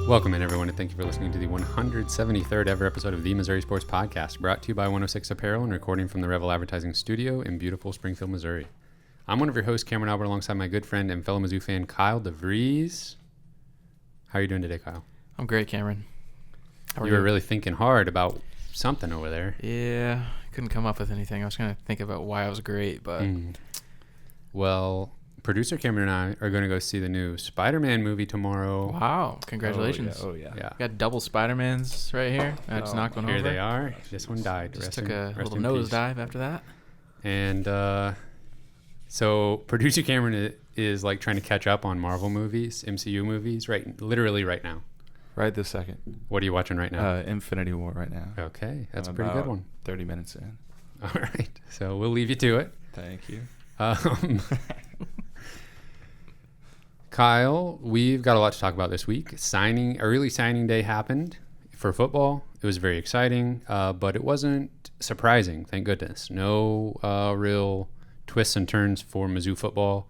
Welcome in, everyone, and thank you for listening to the 173rd ever episode of the Missouri Sports Podcast, brought to you by 106 Apparel and recording from the Revel Advertising Studio in beautiful Springfield, Missouri. I'm one of your hosts, Cameron Albert, alongside my good friend and fellow Mizzou fan, Kyle DeVries. How are you doing today, Kyle? I'm great, Cameron. You were really thinking hard about something over there. Yeah, I couldn't come up with anything. I was going to think about why I was great, but... Well, producer Cameron and I are going to go see the new Spider-Man movie tomorrow. Wow, congratulations. Oh, yeah. Yeah. Got double Spider-Mans right here. I just knocked one Here over. they are. This one died. Just took a little nosedive after that. And so producer Cameron is like trying to catch up on Marvel movies, MCU movies, literally right now. Right this second. What are you watching right now? Infinity War right now. Okay, that's a pretty good one. 30 minutes in. All right, so we'll leave you to it. Thank you. Kyle, we've got a lot to talk about this week. Early signing day happened for football. It was very exciting, but it wasn't surprising, thank goodness. No real twists and turns for Mizzou football.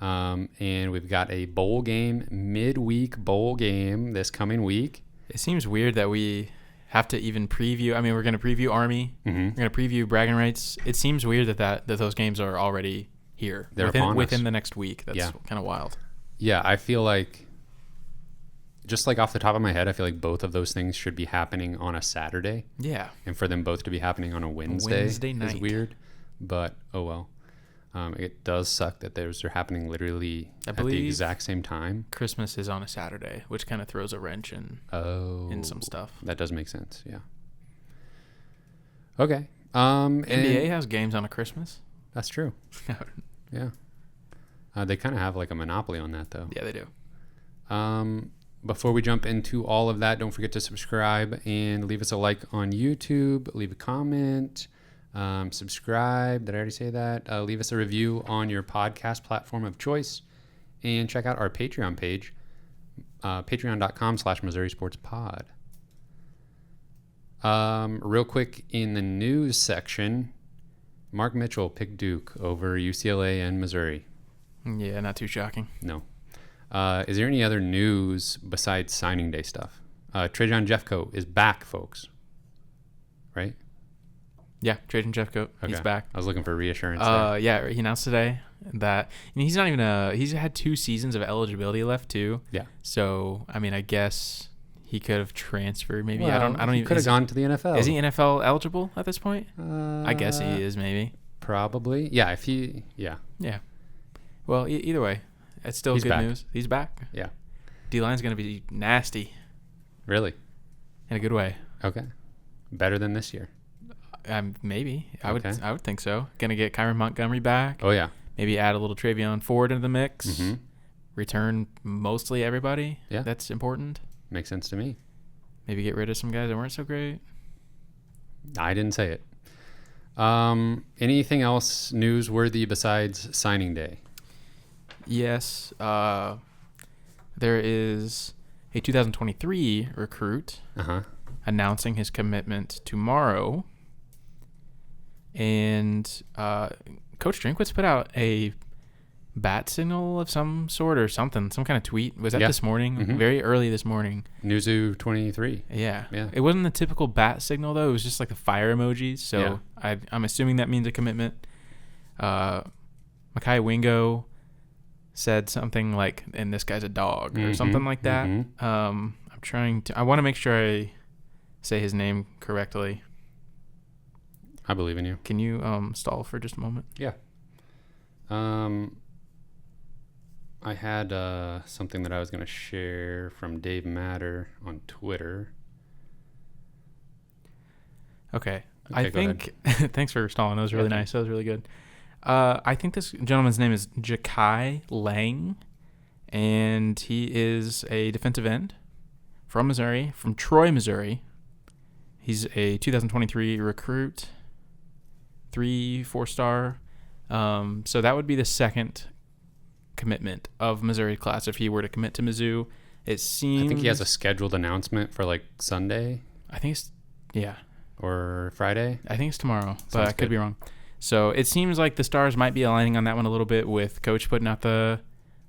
And we've got a bowl game, midweek bowl game this coming week. It seems weird that we have to even preview. I mean, we're going to preview Army. Mm-hmm. We're going to preview bragging rights. It seems weird that those games are already here. They're within the next week. That's kind of wild. Yeah, I feel like, just like off the top of my head, I feel like both of those things should be happening on a Saturday. Yeah. And for them both to be happening on a Wednesday night is weird. But, oh well. It does suck that they're happening literally at the exact same time. Christmas is on a Saturday, which kind of throws a wrench in some stuff. That does make sense, yeah. Okay. NBA has games on a Christmas. That's true. Yeah. They kind of have like a monopoly on that, though. Yeah, they do. Before we jump into all of that, don't forget to subscribe and leave us a like on YouTube. Leave a comment. Subscribe. Did I already say that? Leave us a review on your podcast platform of choice. And check out our Patreon page, patreon.com/Missouri Sports Pod. Real quick, in the news section, Mark Mitchell picked Duke over UCLA and Missouri. Yeah, not too shocking. No. Is there any other news besides signing day stuff? Trajan Jeffcoat is back, folks. Right? Yeah, Trajan Jeffcoat. Okay. He's back. I was looking for reassurance. Yeah, he announced today that he's not even he's had 2 seasons of eligibility left too. Yeah. So I mean, I guess he could have transferred. Maybe well, I don't even. He could have gone to the NFL. Is he NFL eligible at this point? I guess he is. Maybe. Probably. Yeah. Yeah. Yeah. Well, either way, it's still good news. He's back. Yeah. D-line's going to be nasty. Really? In a good way. Okay. Better than this year. Maybe. Okay. I would think so. Gonna get Kyron Montgomery back. Oh yeah. Maybe add a little Travion Ford into the mix. Mm-hmm. Return mostly everybody. Yeah. That's important. Makes sense to me. Maybe get rid of some guys that weren't so great. I didn't say it. Anything else newsworthy besides signing day? Yes. There is a 2023 recruit announcing his commitment tomorrow. And Coach Drinkwitz put out a bat signal of some sort or something, some kind of tweet. Was that this morning? Mm-hmm. Very early this morning. Mizzou 23. Yeah. It wasn't the typical bat signal, though. It was just like the fire emojis. So I'm assuming that means a commitment. Makai Wingo said something like, and this guy's a dog or something like that. Mm-hmm. I want to make sure I say his name correctly. I believe in you. Can you stall for just a moment? Yeah. I had something that I was going to share from Dave Matter on Twitter. Okay. I think thanks for stalling. That was really nice. That was really good. I think this gentleman's name is Jakai Lang, and he is a defensive end from Missouri, from Troy, Missouri. He's a 2023 recruit, 4-star. So that would be the second commitment of Missouri class if he were to commit to Mizzou. It seems. I think he has a scheduled announcement for like Sunday. I think it's or Friday. I think it's tomorrow, but I could be wrong. So it seems like the stars might be aligning on that one a little bit with Coach putting out the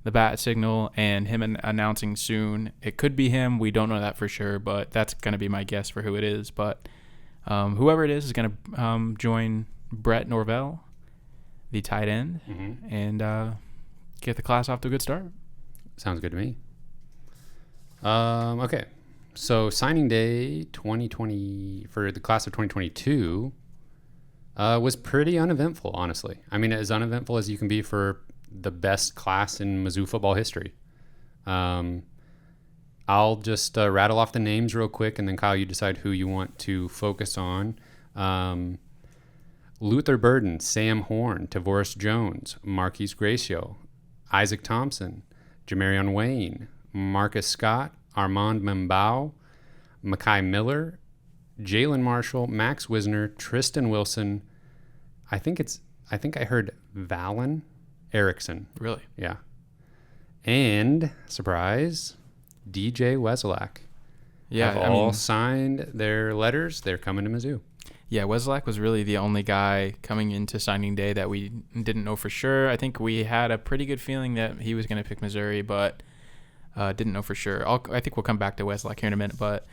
the bat signal and him announcing soon. It could be him. We don't know that for sure, but that's going to be my guess for who it is. But whoever it is going to join Brett Norvell, the tight end, and get the class off to a good start. Sounds good to me. Okay. So signing day 2020 for the class of 2022 was pretty uneventful, honestly. I mean, as uneventful as you can be for the best class in Mizzou football history. I'll just rattle off the names real quick, and then Kyle, you decide who you want to focus on. Luther Burden, Sam Horn, Tavoris Jones, Marquise Gracio, Isaac Thompson, Jamarion Wayne, Marcus Scott, Armand Membao, Makai Miller, Jalen Marshall, Max Wisner, Tristan Wilson. I think I heard Valen Erickson. Really? Yeah. And surprise, DJ Wesolak. Yeah, have all signed their letters. They're coming to Mizzou. Yeah, Wesolak was really the only guy coming into signing day that we didn't know for sure. I think we had a pretty good feeling that he was going to pick Missouri, but didn't know for sure. I think we'll come back to Wesolak here in a minute, but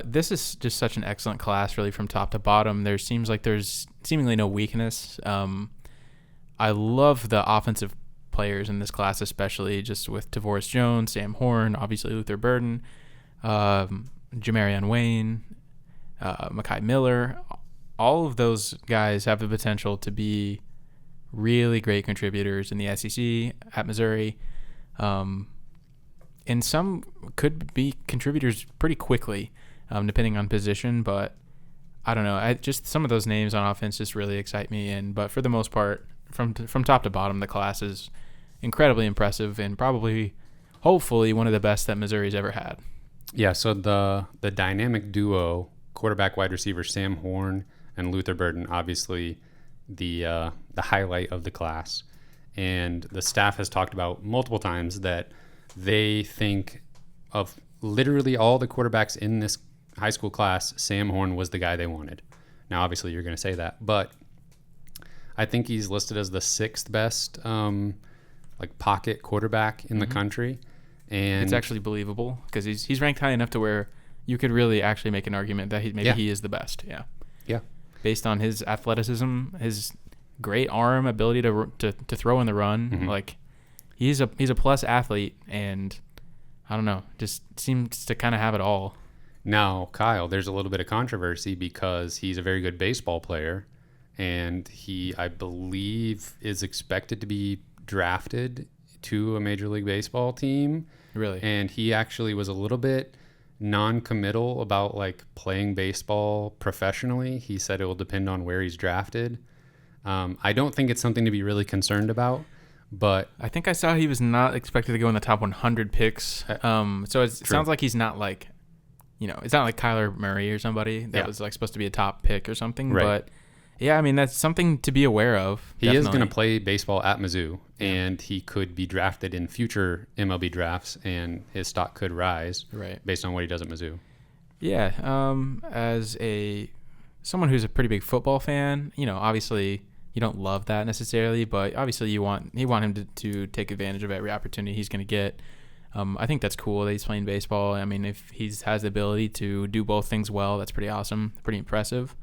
this is just such an excellent class, really, from top to bottom. There seems like there's seemingly no weakness. I love the offensive players in this class, especially just with Tavoris Jones, Sam Horn, obviously Luther Burden, Jamarion Wayne, Makai Miller. All of those guys have the potential to be really great contributors in the SEC at Missouri. And some could be contributors pretty quickly, depending on position. But I don't know. Just some of those names on offense just really excite me. But for the most part, from top to bottom, the class is incredibly impressive and probably, hopefully, one of the best that Missouri's ever had. Yeah. So the dynamic duo, quarterback, wide receiver, Sam Horn and Luther Burden, obviously the highlight of the class. And the staff has talked about multiple times that they think of literally all the quarterbacks in this high school class, Sam Horn was the guy they wanted. Now, obviously, you're going to say that, but I think he's listed as the 6th best pocket quarterback in the country. And it's actually believable because he's ranked high enough to where you could really actually make an argument that he is the best. Yeah. Yeah. Based on his athleticism, his great arm ability to throw in the run, he's a plus athlete, and I don't know, just seems to kind of have it all. Now, Kyle, there's a little bit of controversy because he's a very good baseball player, and he, I believe, is expected to be drafted to a Major League Baseball team. Really? And he actually was a little bit non-committal about playing baseball professionally. He said it will depend on where he's drafted. I don't think it's something to be really concerned about, but I think I saw he was not expected to go in the top 100 picks. So it sounds like he's not it's not like Kyler Murray or somebody that was supposed to be a top pick or something. Right. But yeah, I mean, that's something to be aware of. He is going to play baseball at Mizzou, and he could be drafted in future MLB drafts, and his stock could rise based on what he does at Mizzou. Yeah. As someone who's a pretty big football fan, obviously you don't love that necessarily, but obviously you want him to take advantage of every opportunity he's going to get. I think that's cool that he's playing baseball. I mean, if he has the ability to do both things well, that's pretty awesome, pretty impressive.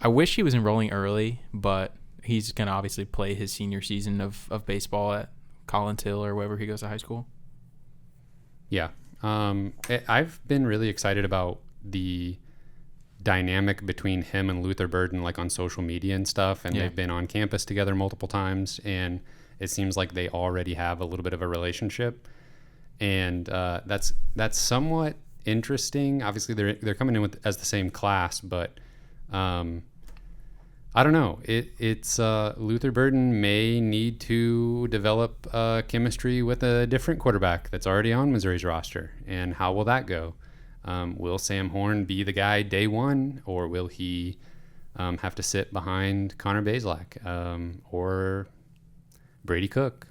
I wish he was enrolling early, but he's going to obviously play his senior season of baseball at Collins Hill or wherever he goes to high school. Yeah. I've been really excited about the dynamic between him and Luther Burden, on social media and stuff. And they've been on campus together multiple times, and it seems like they already have a little bit of a relationship. And that's somewhat interesting. Obviously, they're coming in as the same class, but I don't know. It's Luther Burden may need to develop chemistry with a different quarterback that's already on Missouri's roster. And how will that go? Will Sam Horn be the guy day one, or will he have to sit behind Connor Bazelak or Brady Cook?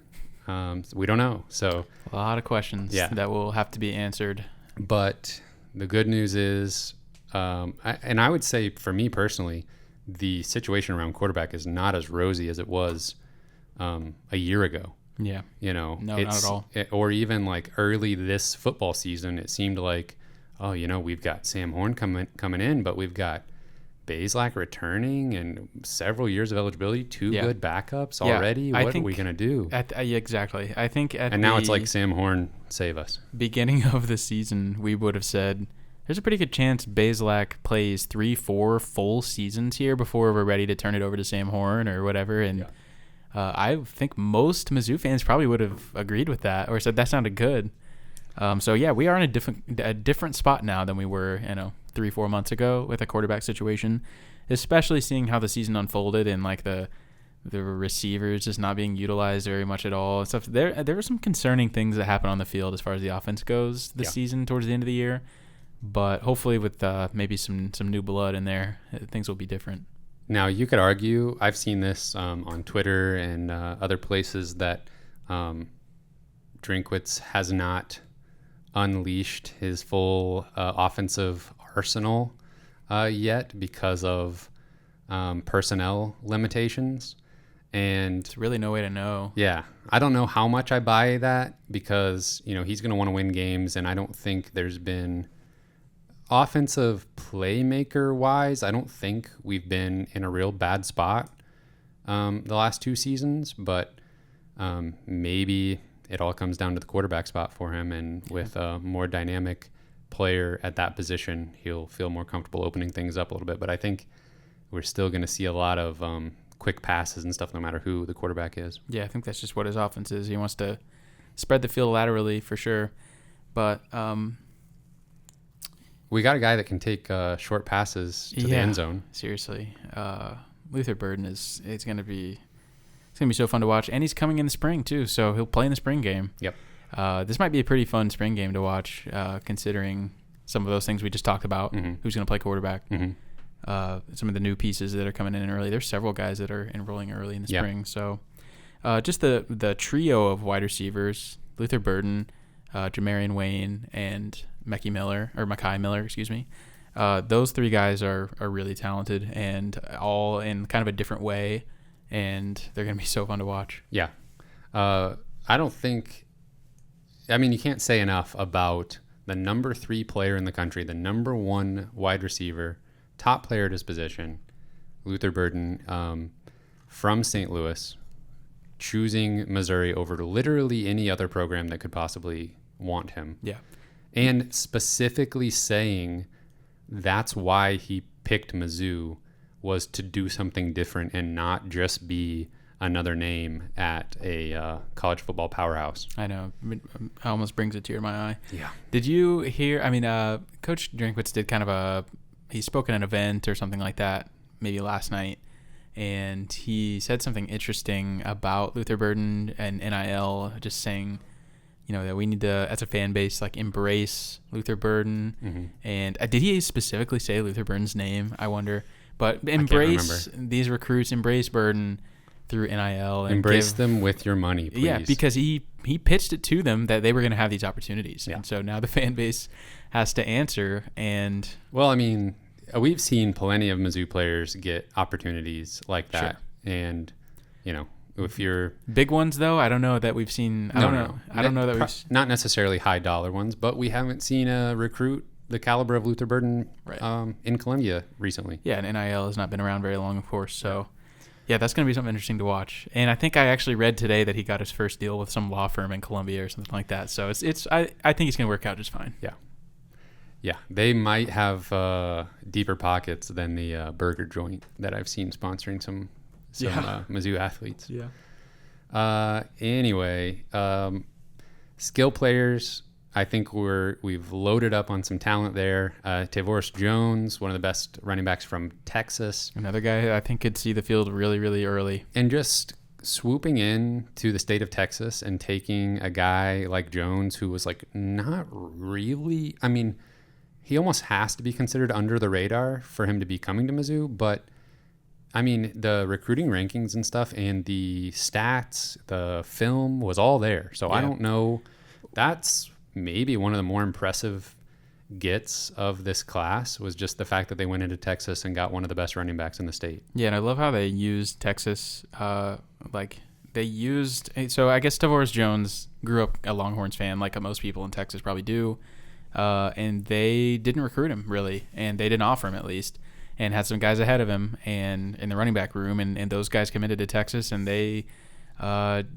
We don't know. So a lot of questions that will have to be answered. But the good news is, I would say for me personally, the situation around quarterback is not as rosy as it was a year ago. Yeah. No, not at all. Or even like early this football season, it seemed like, we've got Sam Horn coming in, but we've got Wesolak returning and several years of eligibility, two good backups already. What are we going to do? Exactly. I think now it's like Sam Horn, save us. Beginning of the season, we would have said there's a pretty good chance Wesolak plays 3-4 full seasons here before we're ready to turn it over to Sam Horn or whatever. And I think most Mizzou fans probably would have agreed with that or said that sounded good. We are in a different spot now than we were, 3-4 months ago with a quarterback situation, especially seeing how the season unfolded and like the receivers just not being utilized very much at all and stuff. There were some concerning things that happened on the field as far as the offense goes this season towards the end of the year, but hopefully with maybe some new blood in there, things will be different. Now you could argue, I've seen this on Twitter and other places that Drinkwitz has not unleashed his full offensive arsenal yet because of personnel limitations, and it's really no way to know. Yeah, I don't know how much I buy that because he's going to want to win games, and I don't think there's been offensive playmaker wise. I don't think we've been in a real bad spot the last 2 seasons, but maybe it all comes down to the quarterback spot for him, and with a more dynamic player at that position, he'll feel more comfortable opening things up a little bit. But I think we're still going to see a lot of quick passes and stuff no matter who the quarterback is. Yeah, I think that's just what his offense is. He wants to spread the field laterally for sure. But we got a guy that can take short passes to the end zone. Seriously. Luther Burden it's going to be so fun to watch. And he's coming in the spring too, so he'll play in the spring game. Yep. This might be a pretty fun spring game to watch, considering some of those things we just talked about. Mm-hmm. Who's going to play quarterback? Mm-hmm. Some of the new pieces that are coming in early. There's several guys that are enrolling early in the spring. So just the trio of wide receivers, Luther Burden, Jamarian Wayne, and Mekhi Miller, excuse me. Those 3 guys are really talented and all in kind of a different way, and they're going to be so fun to watch. Yeah. You can't say enough about the number 3 player in the country, the number 1 wide receiver, top player at his position, Luther Burden, from St. Louis, choosing Missouri over literally any other program that could possibly want him. Yeah. And specifically saying that's why he picked Mizzou was to do something different and not just be another name at a college football powerhouse. I know. It almost brings a tear to my eye. Yeah. Did you hear, Coach Drinkwitz did he spoke at an event or something like that maybe last night, and he said something interesting about Luther Burden and NIL, just saying, that we need to, as a fan base, like embrace Luther Burden. Mm-hmm. And did he specifically say Luther Burden's name? I wonder. But embrace these recruits, embrace Burden through NIL. And embrace them with your money, please. Yeah, because he pitched it to them that they were going to have these opportunities. Yeah. And so now the fan base has to answer. And we've seen plenty of Mizzou players get opportunities like that. Sure. And, if you're big ones though, I don't know that we've seen. I don't know that we've not necessarily high dollar ones, but we haven't seen a recruit the caliber of Luther Burden in Columbia recently. Yeah, and NIL has not been around very long, of course. So, yeah, that's going to be something interesting to watch. And I think I actually read today that he got his first deal with some law firm in Columbia or something like that. So I think it's going to work out just fine. Yeah. Yeah, they might have deeper pockets than the burger joint that I've seen sponsoring some Mizzou athletes. Yeah. Anyway, skill players, I think we've loaded up on some talent there. Tavoris Jones, one of the best running backs from Texas. Another guy I think could see the field really, really early. And just swooping in to the state of Texas and taking a guy like Jones, who was like not really, he almost has to be considered under the radar for him to be coming to Mizzou, but the recruiting rankings and stuff and the stats, the film was all there. So I don't know. That's maybe one of the more impressive gets of this class was just the fact that they went into Texas and got one of the best running backs in the state. Yeah, and I love how they used Texas. They they used. So I guess Tavoris Jones grew up a Longhorns fan, like most people in Texas probably do, and they didn't recruit him really, and they didn't offer him at least, and had some guys ahead of him and in the running back room, and those guys committed to Texas, and they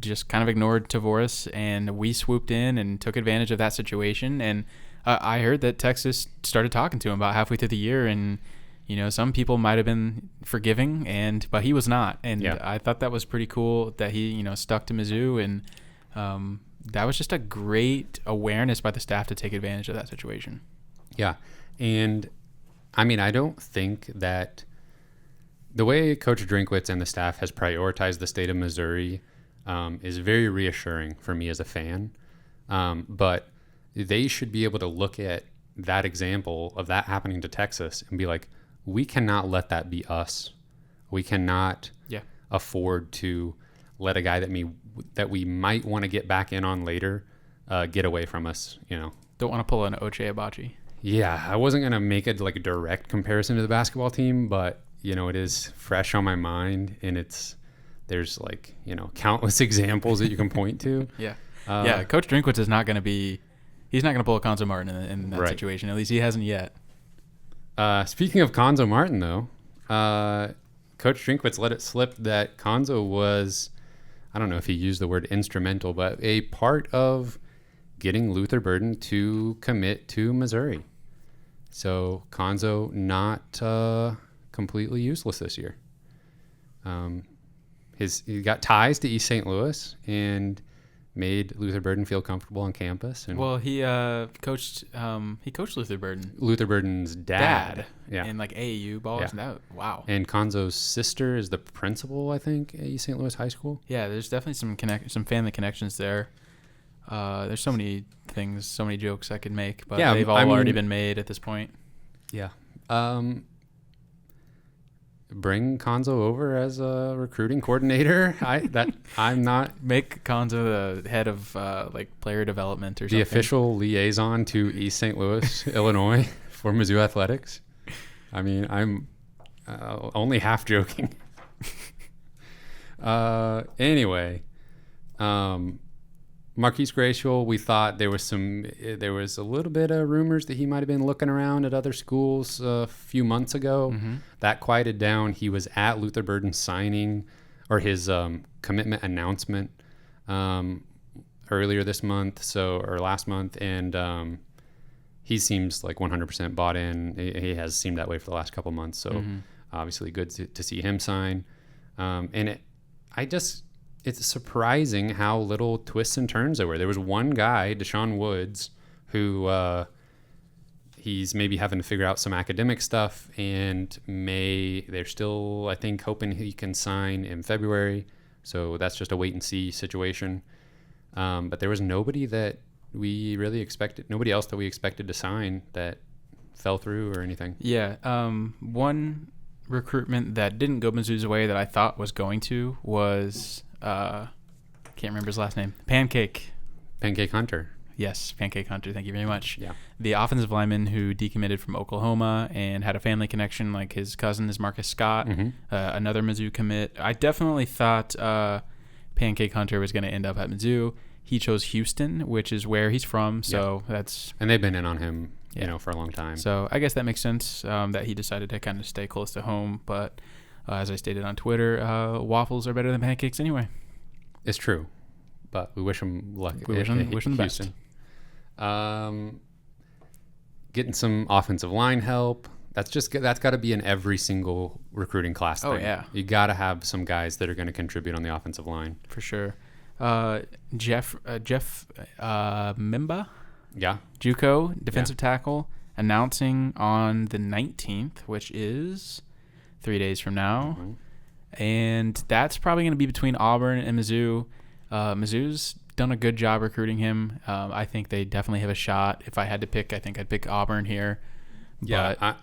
just kind of ignored Tavoris, and we swooped in and took advantage of that situation. And I heard that Texas started talking to him about halfway through the year, and some people might have been forgiving, but he was not. And I thought that was pretty cool that he stuck to Mizzou, and that was just a great awareness by the staff to take advantage of that situation. Yeah, and I mean, I don't think that the way Coach Drinkwitz and the staff has prioritized the state of Missouri is very reassuring for me as a fan. But they should be able to look at that example of that happening to Texas and be like, we cannot let that be us. We cannot afford to let a guy that we might want to get back in on later get away from us. Don't want to pull an Ochai Abachi. Yeah, I wasn't going to make it like a direct comparison to the basketball team, but it is fresh on my mind, and there's like, countless examples that you can point to. Coach Drinkwitz is not going to he's not going to pull a Conzo Martin in that situation. At least he hasn't yet. Speaking of Conzo Martin, though, Coach Drinkwitz let it slip that Conzo was, I don't know if he used the word instrumental, but a part of getting Luther Burden to commit to Missouri. So Conzo not completely useless this year. He got ties to East St. Louis and made Luther Burden feel comfortable on campus. And he coached Luther Burden. Luther Burden's dad. In like AAU ball. Yeah. Wow. And Conzo's sister is the principal, I think, at East St. Louis High School. Yeah, there's definitely some family connections there. There's so many things, so many jokes I could make, but they've all already been made at this point. Yeah. Bring Conzo over as a recruiting coordinator. I'm not make Conzo the head of player development or something. The official liaison to East St. Louis, Illinois, for Mizzou athletics. I mean, I'm only half joking. Anyway, Marquise Gracial, we thought there was a little bit of rumors that he might have been looking around at other schools a few months ago. Mm-hmm. That quieted down. He was at Luther Burden's signing or his commitment announcement earlier this month, or last month, and he seems like 100% bought in. He has seemed that way for the last couple months, so obviously good to see him sign. It's surprising how little twists and turns there were. There was one guy, Deshaun Woods, who he's maybe having to figure out some academic stuff, and they're still, I think, hoping he can sign in February. So that's just a wait and see situation. But there was nobody that we really expected, nobody else that we expected to sign that fell through or anything. Yeah. One recruitment that didn't go Mizzou's way that I thought was going to was can't remember his last name. Pancake Hunter. Yes, Pancake Hunter. Thank you very much. Yeah. The offensive lineman who decommitted from Oklahoma and had a family connection, like his cousin is Marcus Scott, another Mizzou commit. I definitely thought Pancake Hunter was going to end up at Mizzou. He chose Houston, which is where he's from. So that's, and they've been in on him, for a long time. So I guess that makes sense that he decided to kind of stay close to home. But as I stated on Twitter, waffles are better than pancakes anyway. It's true, but we wish him luck. We wish him the best. Getting some offensive line help. That's got to be in every single recruiting class thing. Oh yeah, you got to have some guys that are going to contribute on the offensive line for sure. Jeff Mimba, JUCO defensive tackle, announcing on the 19th, which is 3 days from now. And that's probably going to be between Auburn and Mizzou. Mizzou's done a good job recruiting him. I think they definitely have a shot. If I had to pick, I think I'd pick Auburn here. Yeah,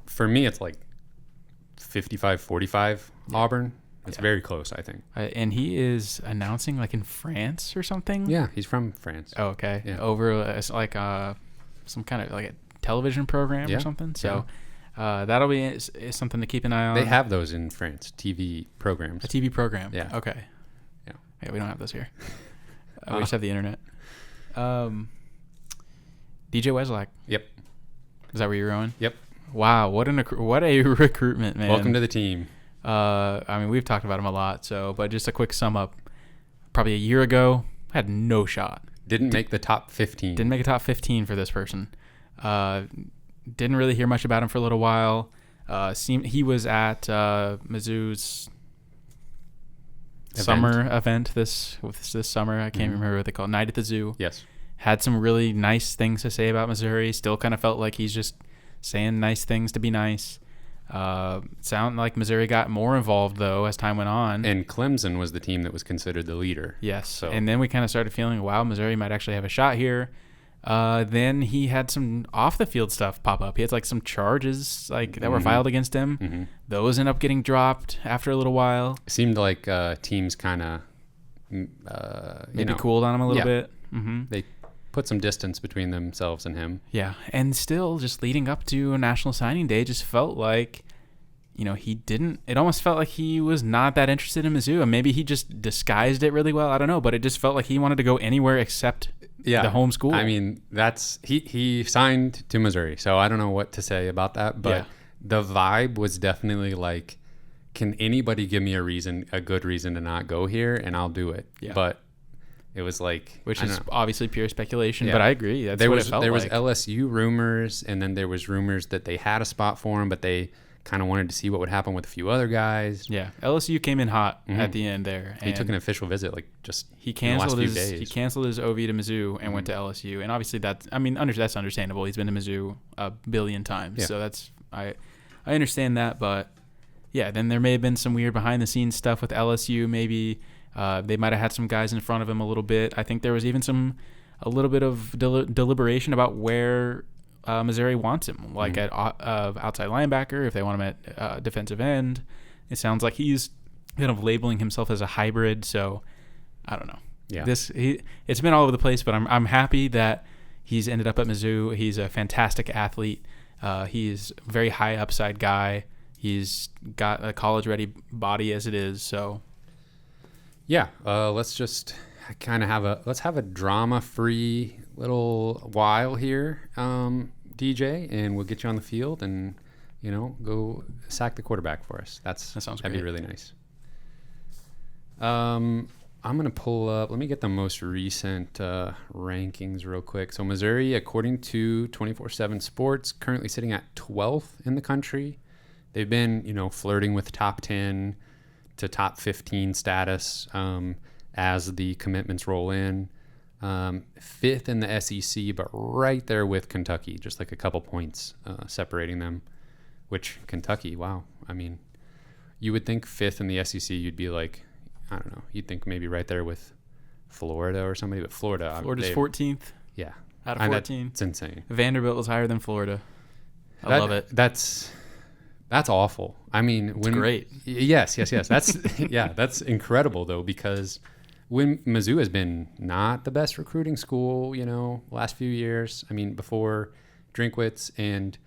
for me, it's like 55-45 Auburn. It's very close, I think. And he is announcing like in France or something? Yeah, he's from France. Oh, okay. Yeah. Over some kind of like a television program or something. So that'll be something to keep an eye on. They have those in France, TV programs. A TV program? Yeah. Okay. Yeah, we don't have those here. We just have the internet. DJ Wesolak. Yep. Is that where you're going? Yep. Wow, what a recruitment, man. Welcome to the team. I mean, we've talked about him a lot, but just a quick sum up. Probably a year ago, had no shot. Didn't make the top 15. Didn't make a top 15 for this person. Didn't really hear much about him for a little while. He was at Mizzou's summer event this summer. I can't remember what they call it. Night at the Zoo. Yes. Had some really nice things to say about Missouri. Still kind of felt like he's just saying nice things to be nice. Sound like Missouri got more involved though as time went on. And Clemson was the team that was considered the leader. Yes. So. And then we kind of started feeling, wow, Missouri might actually have a shot here. Then he had some off the field stuff pop up. He had like some charges that were filed against him. Mm-hmm. Those end up getting dropped after a little while. It seemed like teams kind of maybe cooled on him a little bit. Mm-hmm. They put some distance between themselves and him. Yeah, and still just leading up to a National Signing Day just felt like, it almost felt like he was not that interested in Mizzou. And maybe he just disguised it really well. I don't know, but it just felt like he wanted to go anywhere except the home school. I mean, he signed to Missouri, so I don't know what to say about that, but the vibe was definitely like, can anybody give me a good reason to not go here, and I'll do it. Yeah. But it was like, which is obviously pure speculation, but I agree. That's what it felt like. There was LSU rumors, and then there was rumors that they had a spot for him, but they kind of wanted to see what would happen with a few other guys. Yeah, LSU came in hot at the end there. He took an official visit, he canceled his OV to Mizzou and went to LSU, and obviously that's understandable. He's been to Mizzou a billion times, so that's I understand that, but yeah, then there may have been some weird behind the scenes stuff with LSU. Maybe they might have had some guys in front of him a little bit. I think there was even a little bit of deliberation about where Missouri wants him, like at outside linebacker, if they want him at defensive end. It sounds like he's kind of labeling himself as a hybrid. So I don't know. Yeah, it's been all over the place, but I'm happy that he's ended up at Mizzou. He's a fantastic athlete. He's a very high upside guy. He's got a college-ready body as it is. So, yeah, let's just kind of have a drama-free little while here, DJ, and we'll get you on the field and go sack the quarterback for us. That'd be really nice. I'm gonna pull up. Let me get the most recent rankings real quick. So Missouri, according to 24/7 Sports, currently sitting at 12th in the country. They've been, flirting with top 10 to top 15 status as the commitments roll in. 5th in the SEC, but right there with Kentucky, just like a couple points separating them. Which Kentucky, wow. I mean, you would think 5th in the SEC, you'd be like, I don't know. You'd think maybe right there with Florida or somebody, but Florida's 14th. Yeah, out of 14. It's insane. Vanderbilt was higher than Florida. I love it. That's awful. I mean, it's great. Yes. That's that's incredible though, because when Mizzou has been not the best recruiting school, last few years. I mean, before Drinkwitz, and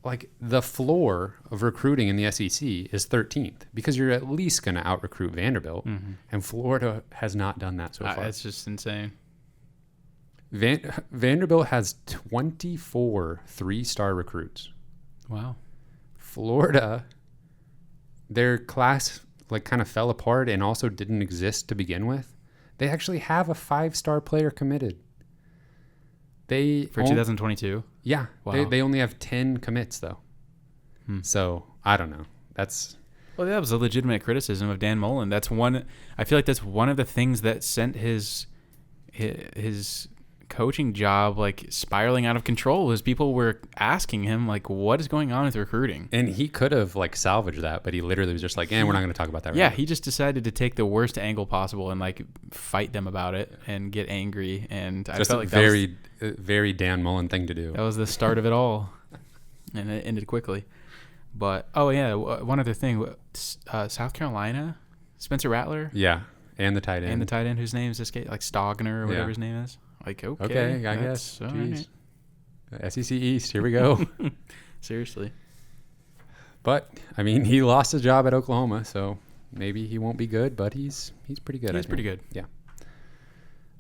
like the floor of recruiting in the SEC is 13th because you're at least going to out recruit Vanderbilt, and Florida has not done that so far. It's just insane. Vanderbilt has 24 3-star recruits. Wow. Florida, their class kind of fell apart and also didn't exist to begin with. They actually have a 5-star player committed. For 2022? Yeah. Wow. They only have 10 commits though. So I don't know. Well, that was a legitimate criticism of Dan Mullen. I feel like that's one of the things that sent his coaching job spiraling out of control, as people were asking him what is going on with recruiting. And he could have salvaged that, but he literally was just we're not going to talk about that right now. He just decided to take the worst angle possible and fight them about it and get angry, and I felt like very Dan Mullen thing to do. That was the start of it all, and it ended quickly. But one other thing, South Carolina, Spencer Rattler, and the tight end, whose name is Stogner or whatever his name is. Okay, I guess. Jeez. Right. SEC East, here we go. Seriously. But, I mean, he lost his job at Oklahoma, so maybe he won't be good, but he's pretty good. He's pretty good. Yeah.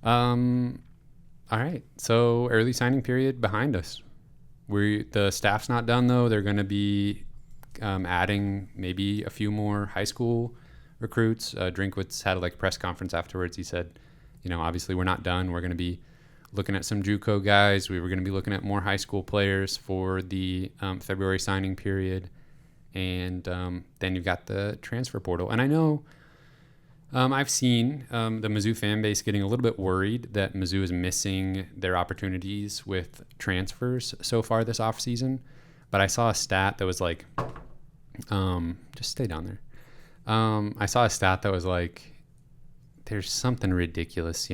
All right. So early signing period behind us. The staff's not done though. They're going to be adding maybe a few more high school recruits. Drinkwitz had a press conference afterwards. He said, obviously we're not done. We're going to be looking at some JUCO guys. We were going to be looking at more high school players for the February signing period. And then you've got the transfer portal. And I know I've seen the Mizzou fan base getting a little bit worried that Mizzou is missing their opportunities with transfers so far this offseason. But I saw a stat that was just stay down there. I saw a stat that was there's something ridiculous,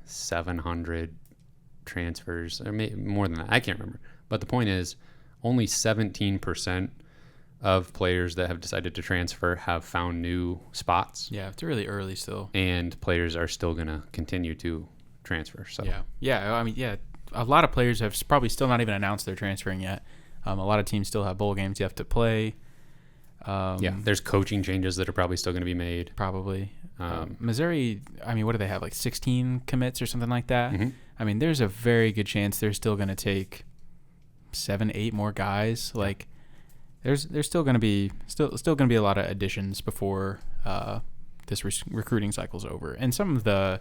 700 transfers, or maybe more than that. I can't remember. But the point is, only 17% of players that have decided to transfer have found new spots. Yeah, it's really early still. And players are still going to continue to transfer. So Yeah. I mean, a lot of players have probably still not even announced they're transferring yet. A lot of teams still have bowl games you have to play. There's coaching changes that are probably still going to be made. Probably. Missouri, I mean, what do they have, 16 commits or something like that? Mm-hmm. I mean, there's a very good chance they're still going to take 7-8 more guys. There's still going to be a lot of additions before this recruiting cycle's over. And some of the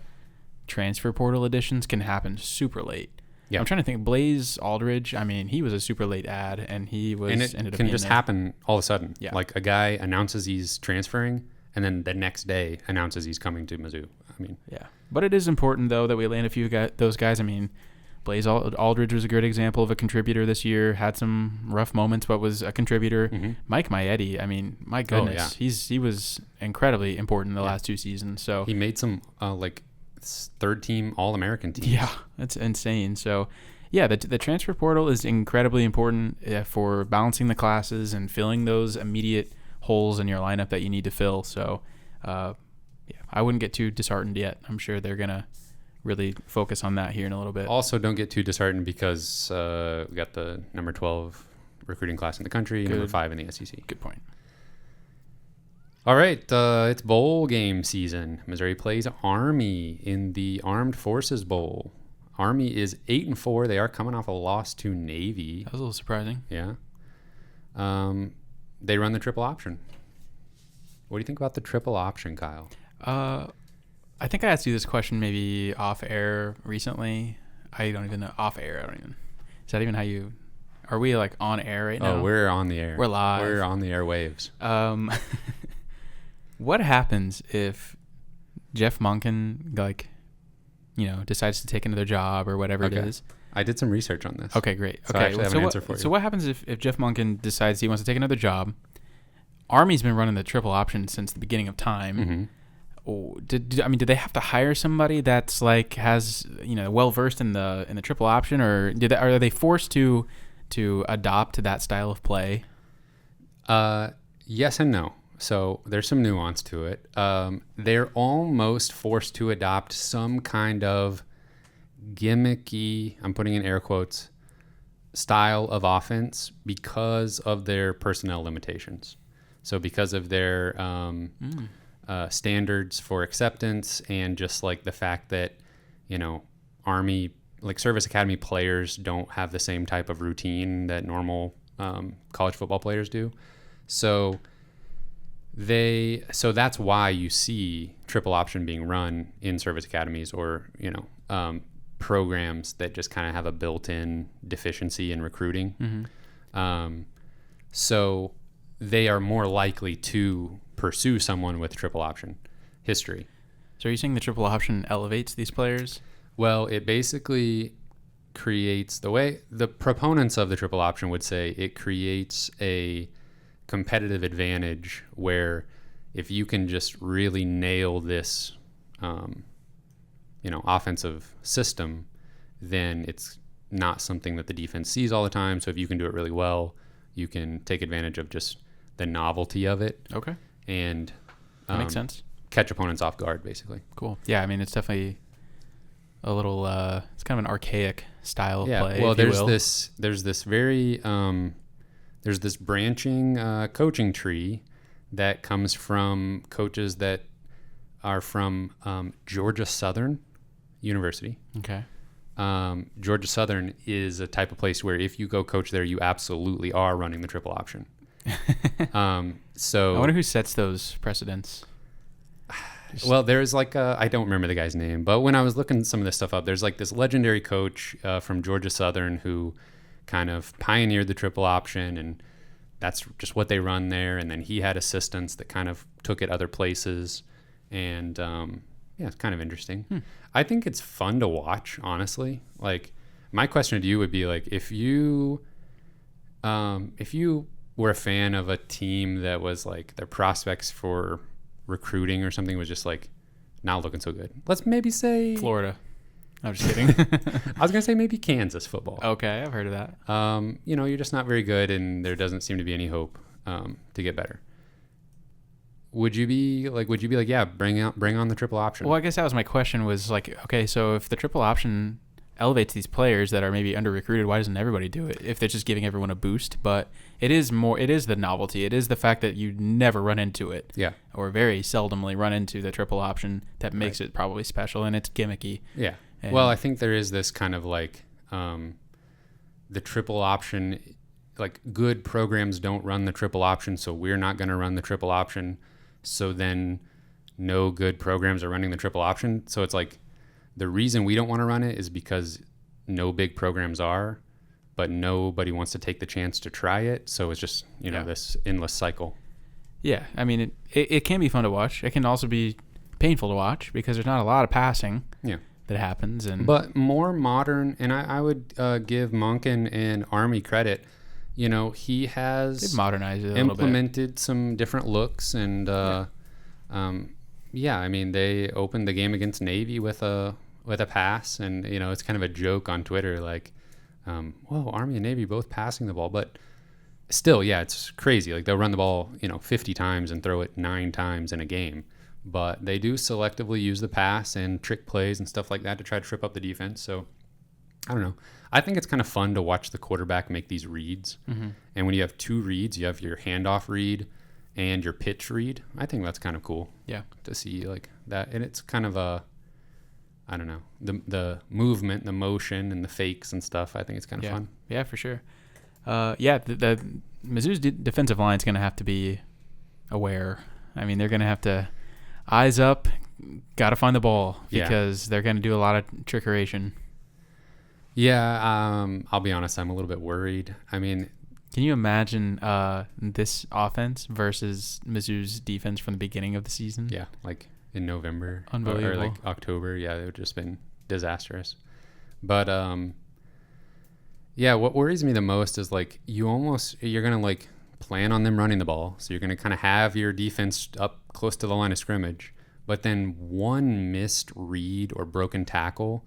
transfer portal additions can happen super late. Yeah. I'm trying to think. Blaze Aldridge, I mean, he was a super late ad, and he was ended up can just happen all of a sudden. Yeah. A guy announces he's transferring, and then the next day announces he's coming to Mizzou. I mean, yeah. But it is important though that we land a few those guys. I mean, Blaze Aldridge was a great example of a contributor this year. Had some rough moments, but was a contributor. Mm-hmm. Mike Maietti, I mean, my goodness, he was incredibly important in the last 2 seasons. So he made some third team All-American teams. Yeah, that's insane. So yeah, the transfer portal is incredibly important for balancing the classes and filling those immediate holes in your lineup that you need to fill. So I wouldn't get too disheartened yet. I'm sure they're gonna really focus on that here in a little bit. Also, don't get too disheartened because we got the number 12 recruiting class in the country, number 5 in the SEC. Good point. All right, it's bowl game season. Missouri plays Army in the Armed Forces Bowl. Army is 8-4. They are coming off a loss to Navy. That was a little surprising. Yeah. They run the triple option. What do you think about the triple option, Kyle? I think I asked you this question maybe off air recently. I don't even know. Off air, I don't even. Is that even how you? Are we on air right now? Oh, we're on the air. We're live. We're on the airwaves. What happens if Jeff Monken decides to take another job or whatever it is? I did some research on this. Okay, great. So I actually have an answer for you. So what happens if Jeff Monken decides he wants to take another job? Army's been running the triple option since the beginning of time. Mm-hmm. Did they have to hire somebody that's has well versed in the triple option, or are they forced to adopt that style of play? Yes and no. So there's some nuance to it. They're almost forced to adopt some kind of gimmicky, I'm putting in air quotes, style of offense because of their personnel limitations. So because of their standards for acceptance and just the fact that, Army, Service Academy players don't have the same type of routine that normal college football players do. So that's why you see triple option being run in service academies or, programs that just kind of have a built-in deficiency in recruiting. Mm-hmm. So they are more likely to pursue someone with triple option history. So are you saying the triple option elevates these players? Well, it basically creates the proponents of the triple option would say it creates a competitive advantage where if you can just really nail this, offensive system, then it's not something that the defense sees all the time. So if you can do it really well, you can take advantage of just the novelty of it. Okay. And that makes sense. Catch opponents off guard, basically. Cool. Yeah, I mean, it's definitely a little, it's kind of an archaic style of play. Well, there's this very, there's this branching coaching tree that comes from coaches that are from Georgia Southern University. Okay. Georgia Southern is a type of place where if you go coach there, you absolutely are running the triple option. So I wonder who sets those precedents. Well, there's like I don't remember the guy's name, but when I was looking some of this stuff up, there's like this legendary coach from Georgia Southern who kind of pioneered the triple option, and that's just what they run there. And then he had assistants that kind of took it other places, and it's kind of interesting. I think it's fun to watch, honestly. Like, my question to you would be like, if you were a fan of a team that was like their prospects for recruiting or something was just like not looking so good. Let's maybe say Florida. I'm just kidding. I was gonna say maybe Kansas football. Okay, I've heard of that. You're just not very good, and there doesn't seem to be any hope to get better. Would you be like, yeah, bring on the triple option? Well, I guess that was my question. Was like, okay, so if the triple option elevates these players that are maybe under recruited, why doesn't everybody do it? If they're just giving everyone a boost, but it is the novelty. It is the fact that you never run into it, or very seldomly run into the triple option that makes it probably special, and it's gimmicky. Yeah. And well, I think there is this kind of like the triple option, like good programs don't run the triple option, so we're not going to run the triple option. So then no good programs are running the triple option. So it's like the reason we don't want to run it is because no big programs are, but nobody wants to take the chance to try it. So it's just, this endless cycle. Yeah. I mean, it can be fun to watch. It can also be painful to watch because there's not a lot of passing that happens. But more modern, and I would give Monken and Army credit. He has they've modernized it a implemented little bit. Some different looks, and I mean, they opened the game against Navy with a pass, and it's kind of a joke on Twitter, like, whoa, Army and Navy both passing the ball, but still, it's crazy. Like, they'll run the ball 50 times and throw it 9 times in a game, but they do selectively use the pass and trick plays and stuff like that to try to trip up the defense. So I don't know. I think it's kind of fun to watch the quarterback make these reads. Mm-hmm. And when you have 2 reads, you have your handoff read and your pitch read. I think that's kind of cool. Yeah. To see like that. And it's kind of I don't know, the movement, the motion, and the fakes and stuff. I think it's kind of fun. Yeah, for sure. The Mizzou's defensive line is going to have to be aware. I mean, they're going to have to eyes up, got to find the ball because they're going to do a lot of trickeration. Yeah, I'll be honest, I'm a little bit worried. I mean, can you imagine this offense versus Mizzou's defense from the beginning of the season? Yeah, like in November. Unbelievable. Or like October. Yeah, it would just been disastrous. But what worries me the most is like you're going to like plan on them running the ball. So you're going to kind of have your defense up close to the line of scrimmage. But then one missed read or broken tackle,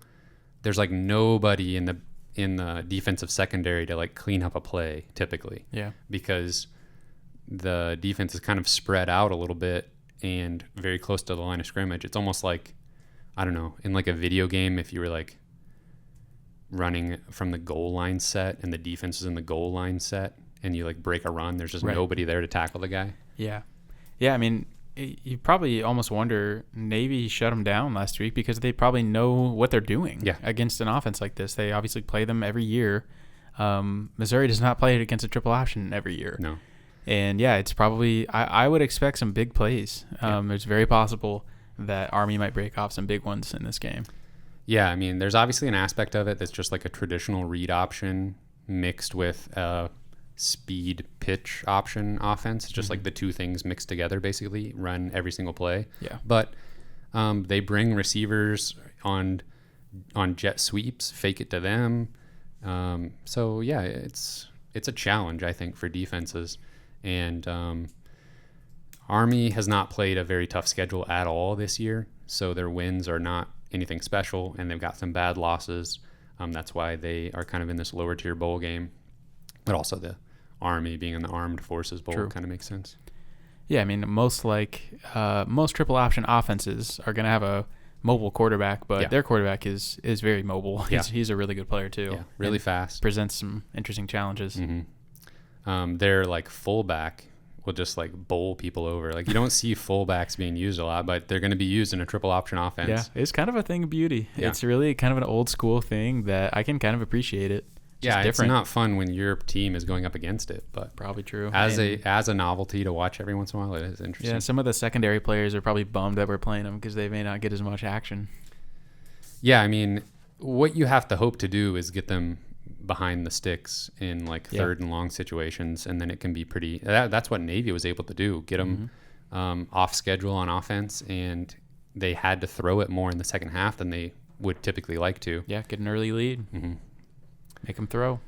there's like nobody in the defensive secondary to like clean up a play typically. Yeah. Because the defense is kind of spread out a little bit and very close to the line of scrimmage. It's almost like, I don't know, in like a video game, if you were like running from the goal line set and the defense is in the goal line set and you like break a run, there's just nobody there to tackle the guy. Yeah. Yeah. I mean, you probably almost wonder Navy shut them down last week because they probably know what they're doing against an offense like this. They obviously play them every year. Missouri does not play it against a triple option every year. No. And it's probably, I would expect some big plays. It's very possible that Army might break off some big ones in this game. Yeah. I mean, there's obviously an aspect of it that's just like a traditional read option mixed with speed pitch option offense, just like the two things mixed together, basically run every single play. Yeah. But they bring receivers on jet sweeps, fake it to them. So it's a challenge, I think, for defenses. And Army has not played a very tough schedule at all this year, so their wins are not anything special, and they've got some bad losses. That's why they are kind of in this lower tier bowl game. But also the Army being in the Armed Forces Bowl kind of makes sense. Yeah, I mean, most triple option offenses are going to have a mobile quarterback, but their quarterback is very mobile. He's a really good player too. Yeah, really fast. Presents some interesting challenges. Mm-hmm. Their like fullback, will just like bowl people over. Like you don't see fullbacks being used a lot, but they're going to be used in a triple option offense. Yeah, it's kind of a thing of beauty. Yeah. It's really kind of an old school thing that I can kind of appreciate it. Yeah, it's not fun when your team is going up against it, but probably true. As a novelty to watch every once in a while, it is interesting. Yeah, some of the secondary players are probably bummed that we're playing them because they may not get as much action. Yeah, I mean, what you have to hope to do is get them behind the sticks in like third and long situations, and then it can be pretty. That's what Navy was able to do. Get them off schedule on offense, and they had to throw it more in the second half than they would typically like to. Yeah, get an early lead. Mm-hmm. Make them throw.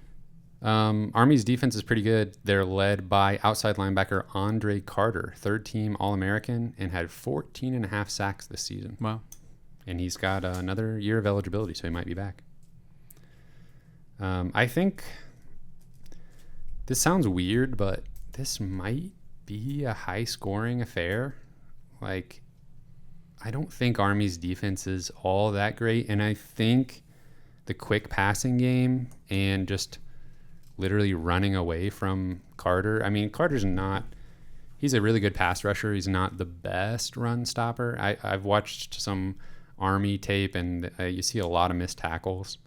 Army's defense is pretty good. They're led by outside linebacker Andre Carter, third-team All-American, and had 14.5 sacks this season. Wow. And he's got another year of eligibility, so he might be back. I think this sounds weird, but this might be a high-scoring affair. Like, I don't think Army's defense is all that great, and I think the quick passing game and just literally running away from Carter. I mean, he's a really good pass rusher. He's not the best run stopper. I've watched some Army tape, and you see a lot of missed tackles.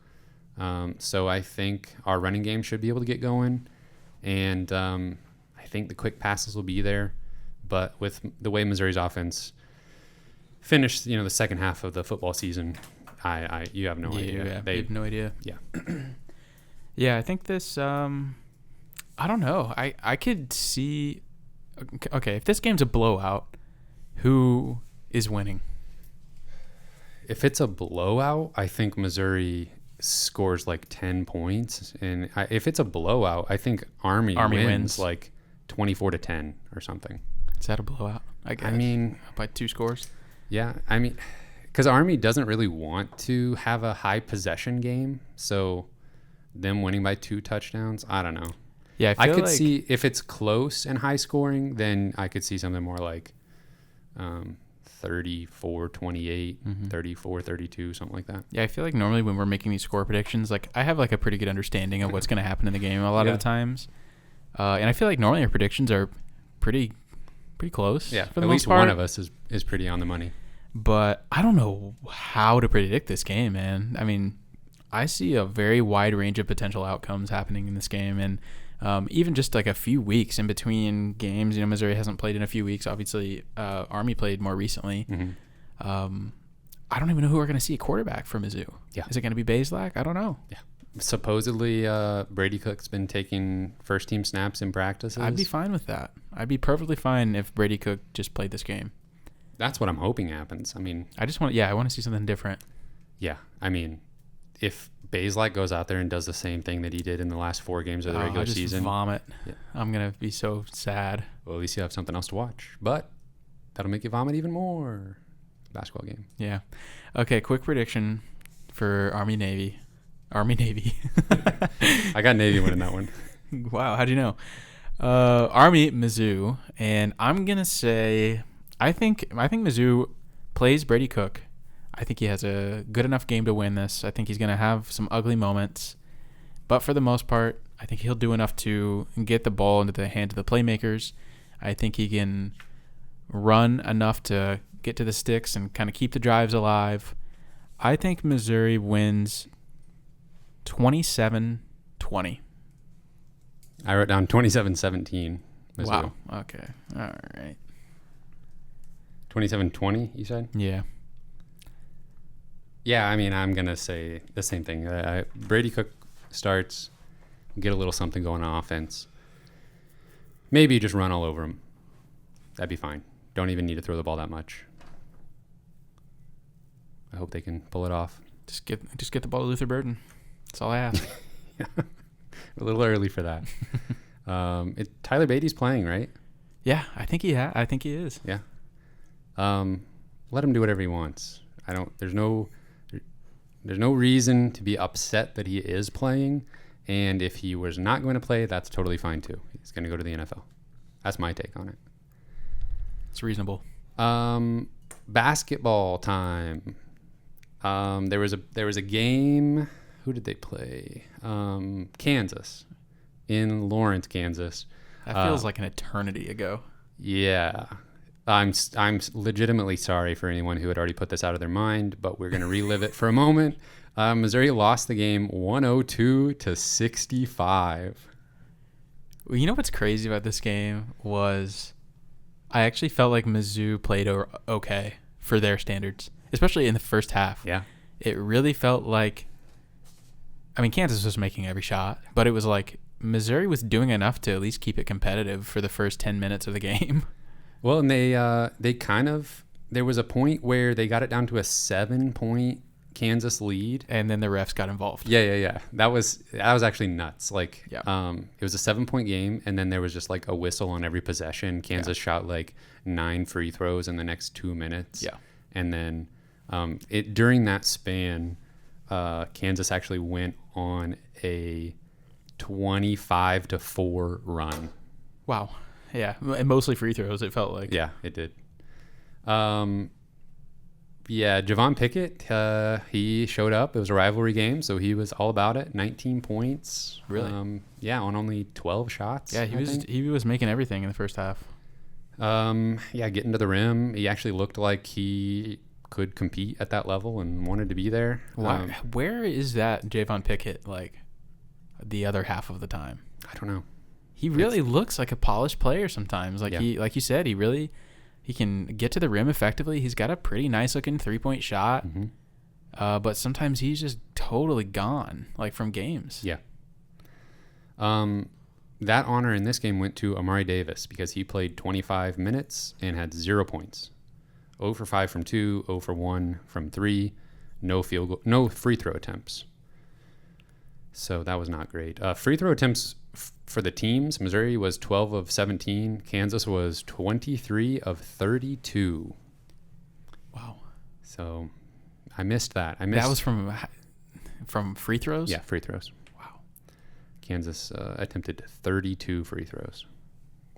So I think our running game should be able to get going, and I think the quick passes will be there. But with the way Missouri's offense finished, the second half of the football season, you have no idea. Yeah, they have no idea. Yeah. Yeah, I think this. I don't know. I could see. Okay, if this game's a blowout, who is winning? If it's a blowout, I think Missouri scores like 10 points, and if it's a blowout, I think Army wins like 24-10 or something. Is that a blowout? I guess. I mean, by 2 scores. Yeah, I mean, because Army doesn't really want to have a high possession game, so them winning by 2 touchdowns, I don't know. Yeah, I could see if it's close and high scoring, then I could see something more like 34-28, 34-32, something like that. Yeah, I feel like normally when we're making these score predictions, like I have like a pretty good understanding of what's going to happen in the game a lot of the times, and I feel like normally our predictions are pretty close. Yeah, for the at most least part. one of us is pretty on the money. But I don't know how to predict this game, man. I mean, I see a very wide range of potential outcomes happening in this game, and even just like a few weeks in between games. Missouri hasn't played in a few weeks. Obviously, Army played more recently. Mm-hmm. I don't even know who we're going to see a quarterback from Mizzou. Yeah. Is it going to be Wesolak? I don't know. Yeah. Supposedly, Brady Cook's been taking first-team snaps in practices. I'd be fine with that. I'd be perfectly fine if Brady Cook just played this game. That's what I'm hoping happens. I mean, I want to see something different. Yeah. I mean, if Wesolak goes out there and does the same thing that he did in the last 4 games of the regular season, vomit. Yeah. I'm going to be so sad. Well, at least you have something else to watch. But that'll make you vomit even more. Basketball game. Yeah. Okay, quick prediction for Army-Navy. Army-Navy. I got Navy winning that one. Wow, how'd you know? Army-Mizzou, and I'm going to say I think Mizzou plays Brady Cook. I think he has a good enough game to win this. I think he's going to have some ugly moments. But for the most part, I think he'll do enough to get the ball into the hands of the playmakers. I think he can run enough to get to the sticks and kind of keep the drives alive. I think Missouri wins 27-20. I wrote down 27-17. Mizzou. Wow. Okay. All right. 27-20, you said? Yeah. Yeah, I mean, I'm going to say the same thing. Brady Cook starts, get a little something going on offense. Maybe just run all over him. That'd be fine. Don't even need to throw the ball that much. I hope they can pull it off. Just get the ball to Luther Burden. That's all I ask. Yeah. A little early for that. Tyler Beatty's playing, right? Yeah, I think he is. Yeah. Let him do whatever he wants. There's no reason to be upset that he is playing, and if he was not going to play, that's totally fine too. He's going to go to the NFL. That's my take on it. It's reasonable. Basketball time. There was a game. Who did they play? Kansas, in Lawrence, Kansas. That feels like an eternity ago. Yeah. I'm legitimately sorry for anyone who had already put this out of their mind, but we're going to relive it for a moment. Missouri lost the game 102-65. Well, you know what's crazy about this game was I actually felt like Mizzou played okay for their standards, especially in the first half. Yeah. It really felt like, I mean, Kansas was making every shot, but it was like Missouri was doing enough to at least keep it competitive for the first 10 minutes of the game. Well, and they kind of, there was a point where they got it down to a 7-point Kansas lead, and then the refs got involved. Yeah. That was actually nuts. Like, Yeah. It was a 7-point game, and then there was just like a whistle on every possession. Kansas shot like 9 free throws in the next 2 minutes. Yeah. And then during that span, Kansas actually went on a 25-4 run. Wow. Yeah, and mostly free throws, it felt like. Yeah, it did. Yeah, Javon Pickett, he showed up. It was a rivalry game, so he was all about it. 19 points. Really? Yeah, on only 12 shots. Yeah, he was making everything in the first half. Yeah, getting to the rim. He actually looked like he could compete at that level and wanted to be there. Where is that Javon Pickett, like, the other half of the time? I don't know. He really looks like a polished player sometimes. Like, he, like you said, he can get to the rim effectively. He's got a pretty nice looking 3-point shot. Mm-hmm. But sometimes he's just totally gone, like, from games. Yeah. That honor in this game went to Amari Davis because he played 25 minutes and had 0 points. 0 for 5 from 2, 0 for 1 from 3, no field goal, no free throw attempts. So that was not great. Free throw attempts for the teams, Missouri was 12 of 17. Kansas was 23 of 32. Wow. So I missed that. That was from free throws? Yeah, free throws. Wow. Kansas attempted 32 free throws.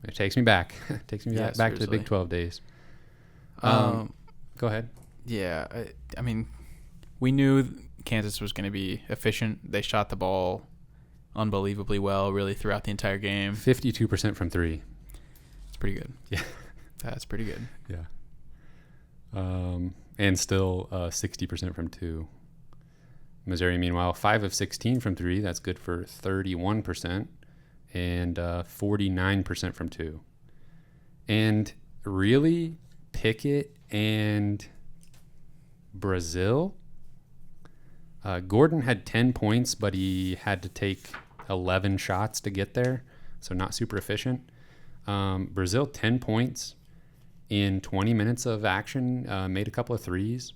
It takes me back. It takes me back to the Big 12 days. Go ahead. Yeah, I mean, we knew Kansas was going to be efficient. They shot the ball unbelievably well, really, throughout the entire game. 52% from 3. It's pretty good. Yeah. That's pretty good. Yeah. And still 60% from 2. Missouri, meanwhile, 5 of 16 from 3. That's good for 31%. And 49% from 2. And really, Pickett and Brazil. Gordon had 10 points, but he had to take 11 shots to get there, so not super efficient. Brazil, 10 points in 20 minutes of action, made a couple of threes.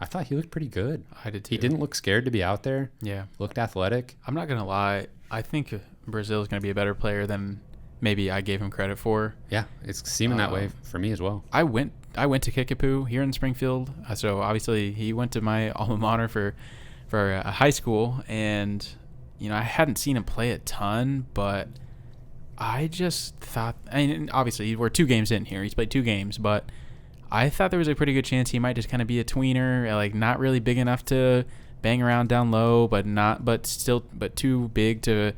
I thought he looked pretty good. I did too. He didn't look scared to be out there. Yeah. Looked athletic. I'm not going to lie. I think Brazil is going to be a better player than maybe I gave him credit for. Yeah, it's seeming that way for me as well. I went to Kickapoo here in Springfield, so obviously he went to my alma mater for high school, and I hadn't seen him play a ton, but I just thought, obviously we're 2 games in here. He's played 2 games, but I thought there was a pretty good chance he might just kind of be a tweener, like not really big enough to bang around down low, but too big to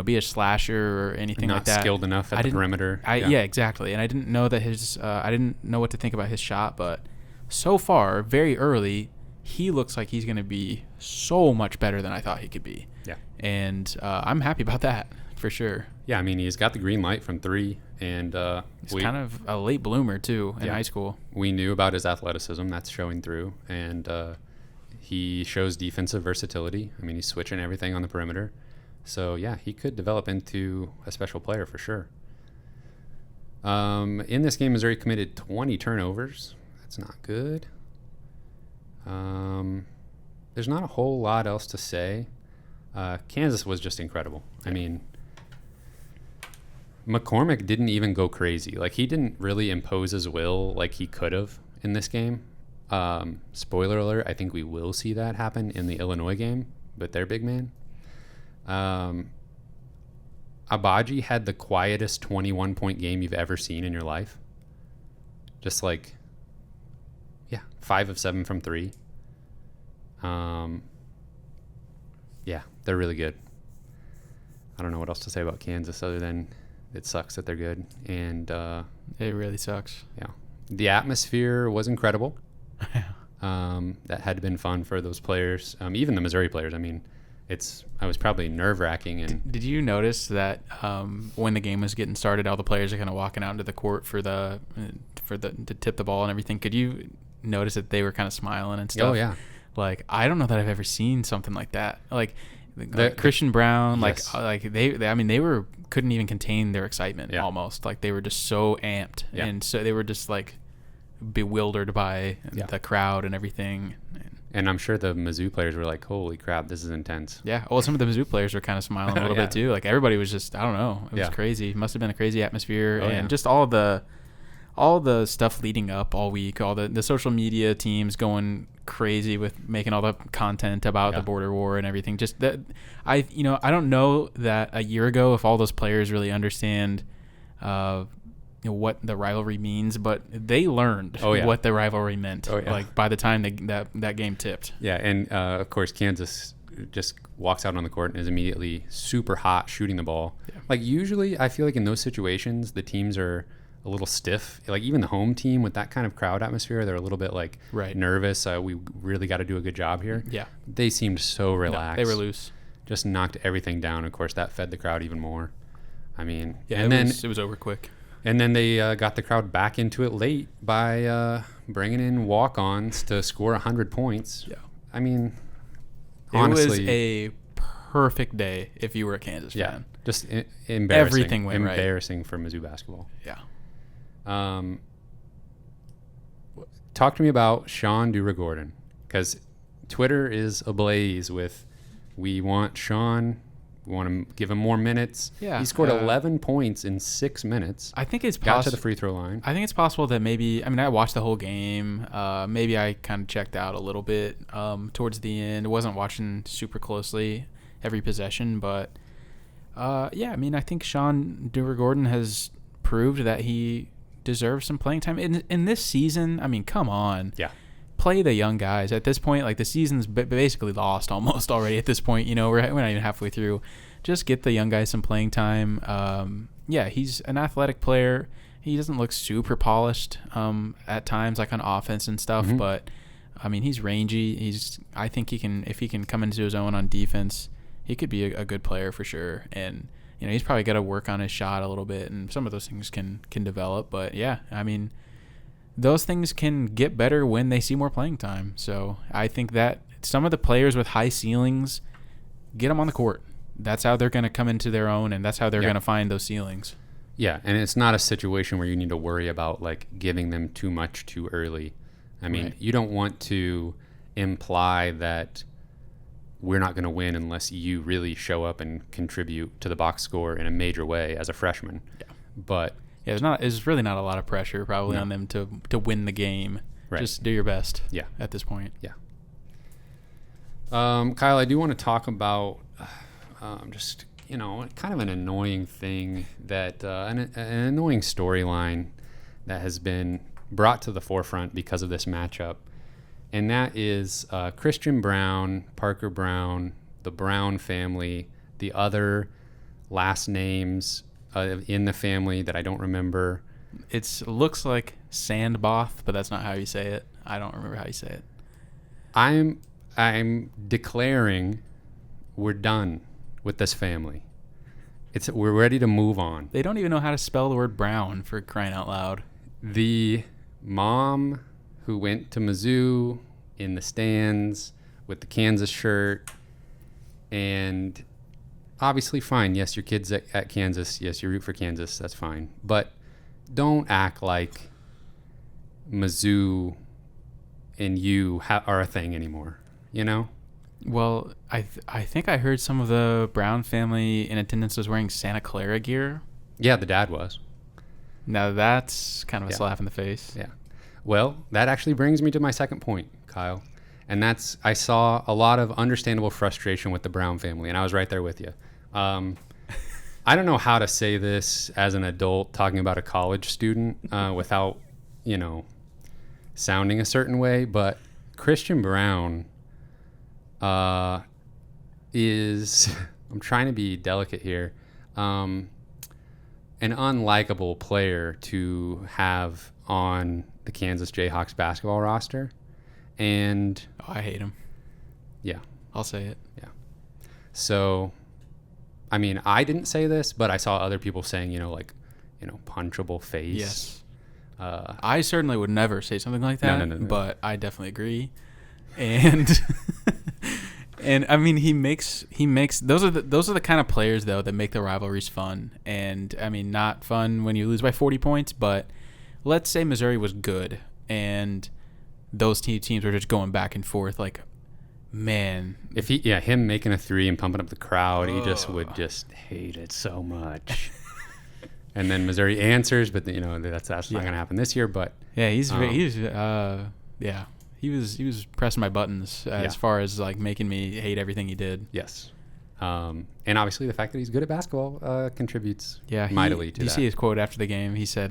be a slasher or anything like that. Not skilled enough at the perimeter. Yeah, exactly. And I didn't know that I didn't know what to think about his shot, but so far, very early, he looks like he's going to be so much better than I thought he could be. Yeah. And I'm happy about that for sure. Yeah, I mean, he's got the green light from 3, and he's kind of a late bloomer too in high school. We knew about his athleticism. That's showing through, and he shows defensive versatility. I mean, he's switching everything on the perimeter. So, yeah, he could develop into a special player for sure. In this game, Missouri committed 20 turnovers. That's not good. There's not a whole lot else to say. Kansas was just incredible. I mean, McCormick didn't even go crazy. Like, he didn't really impose his will like he could have in this game. Spoiler alert, I think we will see that happen in the Illinois game with their big man. Abaji had the quietest 21-point game you've ever seen in your life. Just 5 of 7 from 3. Yeah, they're really good. I don't know what else to say about Kansas other than it sucks that they're good. And it really sucks. Yeah. The atmosphere was incredible. That had been fun for those players, even the Missouri players. I mean, I was probably nerve-wracking. And did you notice that when the game was getting started, all the players are kind of walking out into the court to tip the ball and everything? Could you notice that they were kind of smiling and stuff? Oh yeah. Like, I don't know that I've ever seen something like that. Like Christian Brown, yes. they couldn't even contain their excitement. Yeah. Almost like they were just so amped, and so they were just like bewildered by the crowd and everything. And I'm sure the Mizzou players were like, "Holy crap, this is intense." Yeah. Well, some of the Mizzou players were kind of smiling a little bit too. Like everybody was just, I don't know, it was crazy. It must have been a crazy atmosphere, and just all the stuff leading up all week, all the social media teams going crazy with making all the content about the border war and everything. Just that I don't know that a year ago if all those players really understand what the rivalry means, but they learned what the rivalry meant. Like by the time that game tipped. Yeah, and of course Kansas just walks out on the court and is immediately super hot shooting the ball. Yeah. Like usually I feel like in those situations the teams are a little stiff. Like even the home team with that kind of crowd atmosphere, they're a little bit like nervous. We really got to do a good job here. Yeah. They seemed so relaxed. No, they were loose. Just knocked everything down. Of course, that fed the crowd even more. I mean, it was over quick. And then they got the crowd back into it late by bringing in walk-ons to score 100 points. Yeah. I mean, honestly, it was a perfect day if you were a Kansas fan. Just embarrassing. Everything went right. Embarrassing for Mizzou basketball. Yeah. Talk to me about Sean Dura-Gordon, because Twitter is ablaze with, we want Sean, we want to give him more minutes. Yeah, he scored 11 points in 6 minutes. I think it's got to the free throw line. I think it's possible that maybe, I mean, I watched the whole game. Maybe I kind of checked out a little bit towards the end. I wasn't watching super closely every possession, but I mean, I think Sean Dura-Gordon has proved that he deserves some playing time in this season. I mean, come on. Yeah. Play the young guys at this point. Like the season's basically lost almost already at this point. We're not even halfway through. Just get the young guys some playing time. He's an athletic player. He doesn't look super polished at times, like on offense and stuff. Mm-hmm. But I mean, he's rangy. I think if he can come into his own on defense, he could be a good player for sure. And he's probably got to work on his shot a little bit, and some of those things can develop. But yeah, I mean, those things can get better when they see more playing time. So I think that some of the players with high ceilings, get them on the court. That's how they're going to come into their own, and that's how they're going to find those ceilings. Yeah, and it's not a situation where you need to worry about like giving them too much too early. I mean, you don't want to imply that we're not going to win unless you really show up and contribute to the box score in a major way as a freshman. Yeah. But there's really not a lot of pressure probably on them to win the game. Right. Just do your best. Yeah. At this point. Yeah. Kyle, I do want to talk about just kind of an annoying thing that an annoying storyline that has been brought to the forefront because of this matchup. And that is Christian Brown, Parker Brown, the Brown family, the other last names in the family that I don't remember. It looks like Sandboth, but that's not how you say it. I don't remember how you say it. I'm declaring we're done with this family. We're ready to move on. They don't even know how to spell the word Brown, for crying out loud. The mom who went to Mizzou in the stands with the Kansas shirt, and obviously fine. Yes, your kid's at Kansas. Yes, you root for Kansas. That's fine. But don't act like Mizzou and you are a thing anymore, Well, I think I heard some of the Brown family in attendance was wearing Santa Clara gear. Yeah, the dad was. Now that's kind of a slap in the face. Yeah. Well, that actually brings me to my second point, Kyle. And that's, I saw a lot of understandable frustration with the Brown family, and I was right there with you. I don't know how to say this as an adult talking about a college student without, sounding a certain way, but Christian Brown is, I'm trying to be delicate here, an unlikable player to have on the Kansas Jayhawks basketball roster. And I hate him. Yeah. I'll say it. Yeah. So, I mean, I didn't say this, but I saw other people saying, punchable face. Yes. I certainly would never say something like that, No. but I definitely agree. And and I mean, he makes those are the kind of players though that make the rivalries fun. And I mean, not fun when you lose by 40 points, but let's say Missouri was good and those teams were just going back and forth, like, man, if him making a three and pumping up the crowd, he just would just hate it so much. And then Missouri answers, but that's not going to happen this year. But yeah, he was pressing my buttons as far as like making me hate everything he did. Yes, and obviously the fact that he's good at basketball contributes mightily to that. Did you see his quote after the game? He said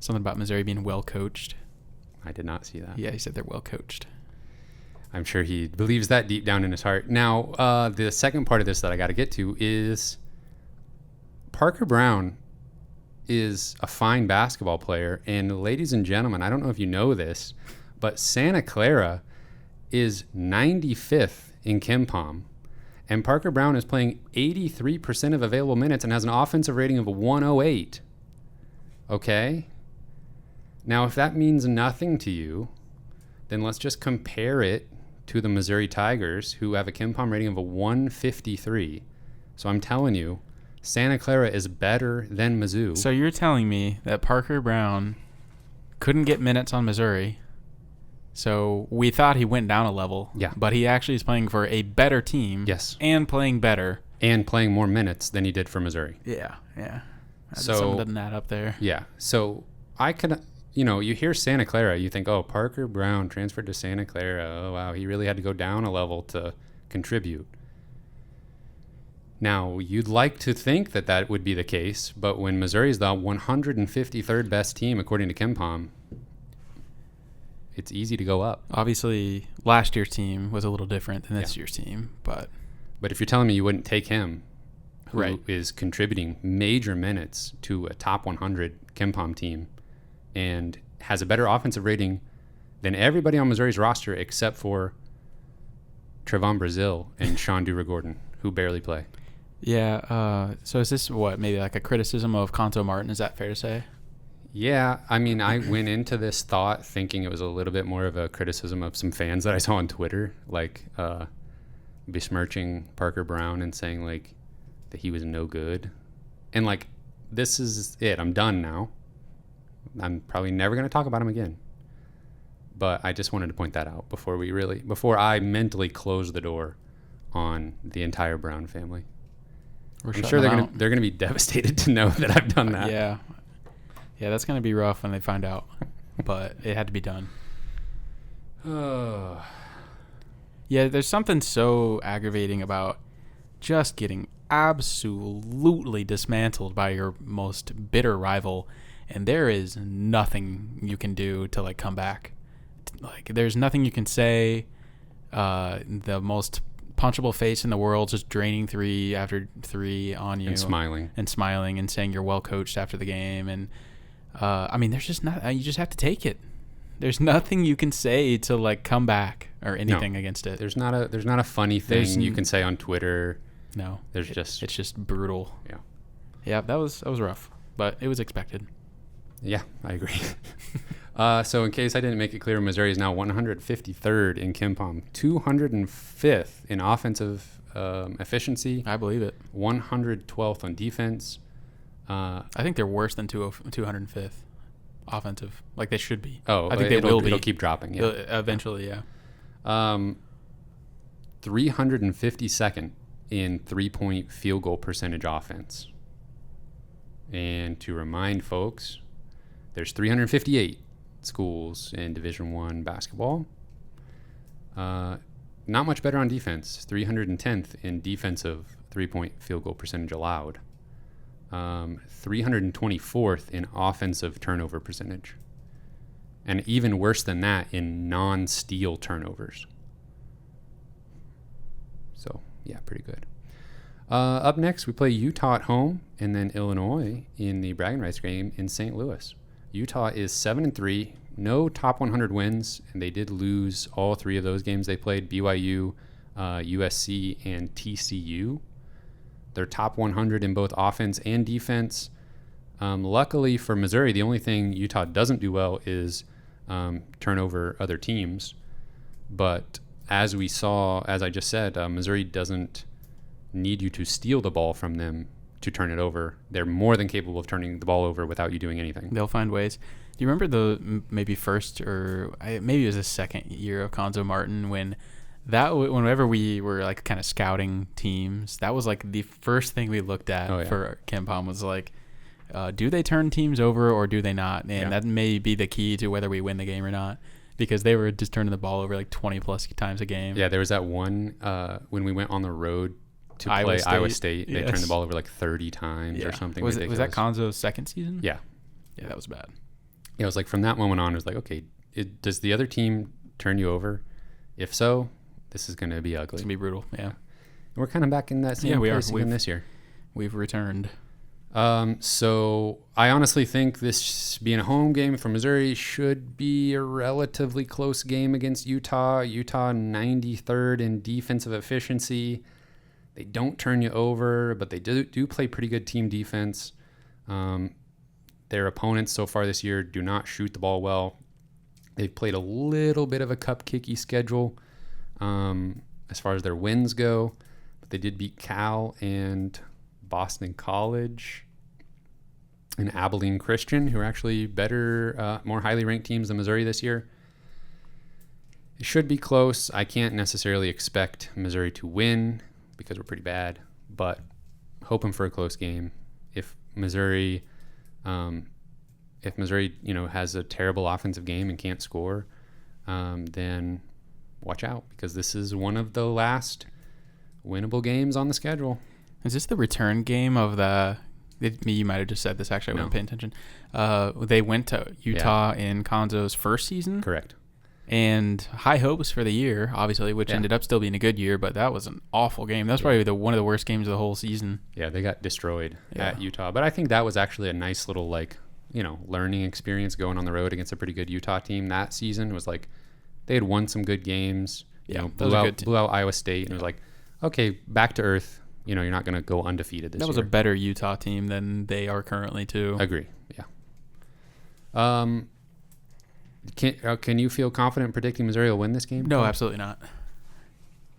something about Missouri being well coached. I did not see that. Yeah, he said they're well coached. I'm sure he believes that deep down in his heart. Now, the second part of this that I got to get to is Parker Brown is a fine basketball player. And ladies and gentlemen, I don't know if you know this, but Santa Clara is 95th in KenPom. And Parker Brown is playing 83% of available minutes and has an offensive rating of 108. Okay? Now, if that means nothing to you, then let's just compare it to the Missouri Tigers, who have a KenPom rating of a 153. So I'm telling you, Santa Clara is better than Mizzou. So you're telling me that Parker Brown couldn't get minutes on Missouri, so we thought he went down a level. Yeah. But he actually is playing for a better team. Yes. And playing better. And playing more minutes than he did for Missouri. Yeah. So something doesn't add up there. Yeah. So I could... you hear Santa Clara, you think, oh, Parker Brown transferred to Santa Clara. Oh, wow, he really had to go down a level to contribute. Now, you'd like to think that that would be the case, but when Missouri is the 153rd best team, according to KenPom, it's easy to go up. Obviously, last year's team was a little different than this year's team, but if you're telling me you wouldn't take him, who is contributing major minutes to a top 100 KenPom team, and has a better offensive rating than everybody on Missouri's roster except for Trevon Brazile and Sean Dura-Gordon, who barely play. Yeah, so is this maybe like a criticism of Conto Martin? Is that fair to say? Yeah, I mean, I went into this thought thinking it was a little bit more of a criticism of some fans that I saw on Twitter, like besmirching Parker Brown and saying like that he was no good. And like, this is it. I'm done now. I'm probably never going to talk about him again. But I just wanted to point that out before I mentally close the door on the entire Brown family. I'm sure they're going to be devastated to know that I've done that. Yeah, that's going to be rough when they find out. But it had to be done. Yeah, there's something so aggravating about just getting absolutely dismantled by your most bitter rival, and there is nothing you can do to like come back. Like, there's nothing you can say. The most punchable face in the world, just draining three after three on you, and smiling and saying you're well coached after the game. And I mean, there's just not. You just have to take it. There's nothing you can say to like come back or anything against it. There's not a funny thing you can say on Twitter. No, it's just brutal. Yeah, that was rough, but it was expected. Yeah, I agree. So in case I didn't make it clear, Missouri is now 153rd in KenPom, 205th in offensive efficiency. I believe it. 112th on defense. I think they're worse than 205th offensive. Like they should be. Oh, I think they will be. It'll keep dropping. Yeah. Eventually, yeah. 352nd in 3-point field goal percentage offense. And to remind folks, there's 358 schools in Division I basketball. Not much better on defense. 310th in defensive 3-point field goal percentage allowed. 324th in offensive turnover percentage. And even worse than that in non-steal turnovers. So, yeah, pretty good. Up next, we play Utah at home and then Illinois in the bragging rights game in St. Louis. Utah is 7-3, no top 100 wins, and they did lose all 3 of those games they played: BYU, USC, and TCU. They're top 100 in both offense and defense. Luckily for Missouri, the only thing Utah doesn't do well is turn over other teams. But as we saw, as I just said, Missouri doesn't need you to steal the ball from them to turn it over. They're more than capable of turning the ball over without you doing anything. They'll find ways. Do you remember the maybe first or maybe it was the second year of Konzo Martin whenever we were like kind of scouting teams, that was like the first thing we looked at for KenPom was like, do they turn teams over or do they not? And that may be the key to whether we win the game or not, because they were just turning the ball over like 20 plus times a game. Yeah, there was that one when we went on the road to play Iowa State. They turned the ball over like 30 times or something. Was that Konzo's second season? Yeah. Yeah, that was bad. Yeah, it was like from that moment on, it was like, okay, does the other team turn you over? If so, this is going to be ugly. It's going to be brutal, yeah. And we're kind of back in that same place again this year. We've returned. So I honestly think this being a home game for Missouri should be a relatively close game against Utah. Utah 93rd in defensive efficiency. They don't turn you over, but they do play pretty good team defense. Their opponents so far this year do not shoot the ball well. They've played a little bit of a cupcakey schedule as far as their wins go, but they did beat Cal and Boston College and Abilene Christian, who are actually better, more highly ranked teams than Missouri this year. It should be close. I can't necessarily expect Missouri to win because we're pretty bad, but hoping for a close game. If Missouri, has a terrible offensive game and can't score, then watch out, because this is one of the last winnable games on the schedule. Is this the return game of you might have just said this, actually. I wasn't paying attention. They went to Utah in Konzo's first season. Correct. And high hopes for the year, obviously, which ended up still being a good year, but that was an awful game. That was probably one of the worst games of the whole season. Yeah, they got destroyed at Utah. But I think that was actually a nice little, learning experience going on the road against a pretty good Utah team that season. It was like they had won some good games, blew out Iowa State, and it was like, okay, back to earth. You're not going to go undefeated this year. That was a better Utah team than they are currently, too. Agree, yeah. Can you feel confident in predicting Missouri will win this game? No, absolutely not.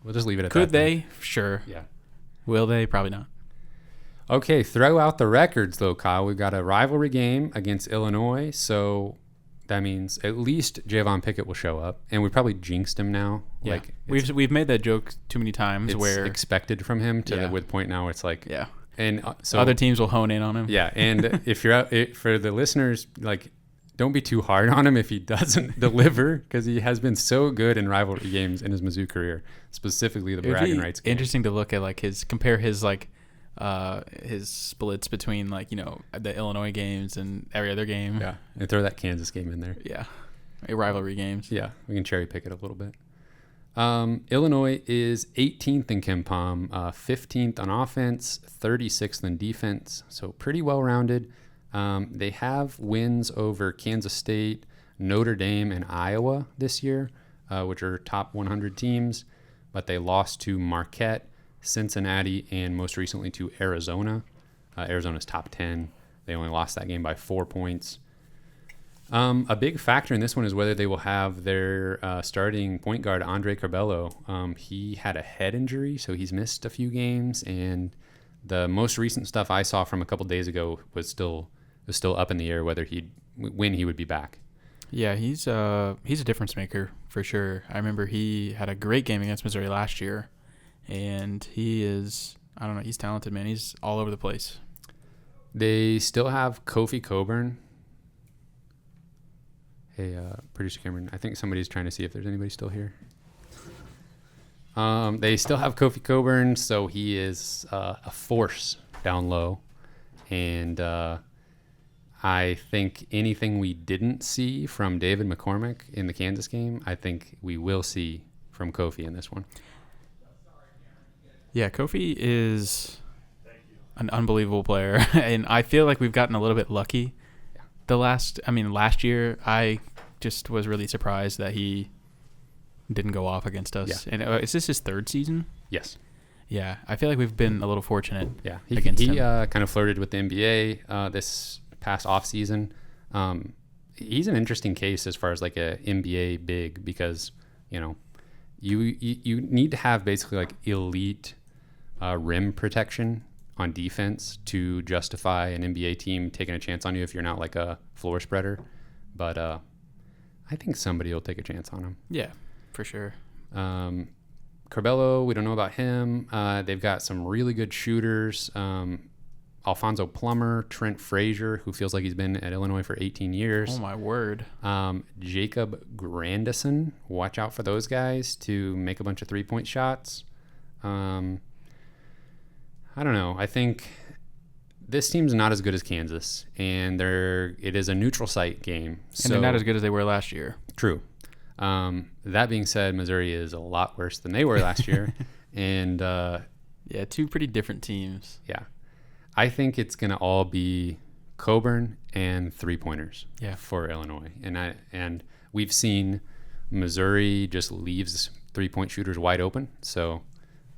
We'll just leave it at that. Could they? Sure. Yeah. Will they? Probably not. Okay, throw out the records, though, Kyle. We've got a rivalry game against Illinois, so that means at least Javon Pickett will show up, and we probably jinxed him now. Yeah. We've made that joke too many times. Where expected from him to the point now where it's like, and so other teams will hone in on him. Yeah, and if you're out for the listeners, don't be too hard on him if he doesn't deliver, because he has been so good in rivalry games in his Mizzou career, specifically the bragging rights game. Interesting to look at compare his splits between the Illinois games and every other game. Yeah, and throw that Kansas game in there. Yeah, rivalry games. Yeah, we can cherry pick it a little bit. Illinois is 18th in KenPom, 15th on offense, 36th in defense, so pretty well-rounded. They have wins over Kansas State, Notre Dame, and Iowa this year, which are top 100 teams, but they lost to Marquette, Cincinnati, and most recently to Arizona. Arizona's top 10. They only lost that game by 4 points. A big factor in this one is whether they will have their starting point guard, Andre Carbello. He had a head injury, so he's missed a few games, and the most recent stuff I saw from a couple days ago was still up in the air whether when he would be back. Yeah, he's a difference maker for sure. I remember he had a great game against Missouri last year, and he is, I don't know, he's talented, man. He's all over the place. They still have Kofi Coburn. Hey, producer Cameron, I think somebody's trying to see if there's anybody still here. They still have Kofi Coburn, so he is a force down low. And I think anything we didn't see from David McCormick in the Kansas game, I think we will see from Kofi in this one. Yeah, Kofi is an unbelievable player, and I feel like we've gotten a little bit lucky. Yeah. Last year, I just was really surprised that he didn't go off against us. Yeah. And is this his third season? Yes. Yeah, I feel like we've been a little fortunate. Yeah, against him. He kind of flirted with the NBA this past off season. He's an interesting case as far as like a NBA big because you need to have basically like elite rim protection on defense to justify an NBA team taking a chance on you if you're not like a floor spreader. But I think somebody will take a chance on him. Yeah, for sure. Corbello, we don't know about him. They've got some really good shooters. Alfonso Plummer, Trent Frazier, who feels like he's been at Illinois for 18 years. Oh, my word. Jacob Grandison. Watch out for those guys to make a bunch of three-point shots. I don't know. I think this team's not as good as Kansas, and it is a neutral site game. And they're not as good as they were last year. True. That being said, Missouri is a lot worse than they were last year. And yeah, two pretty different teams. Yeah. I think it's going to all be Coburn and three-pointers for Illinois. And we've seen Missouri just leaves three-point shooters wide open. So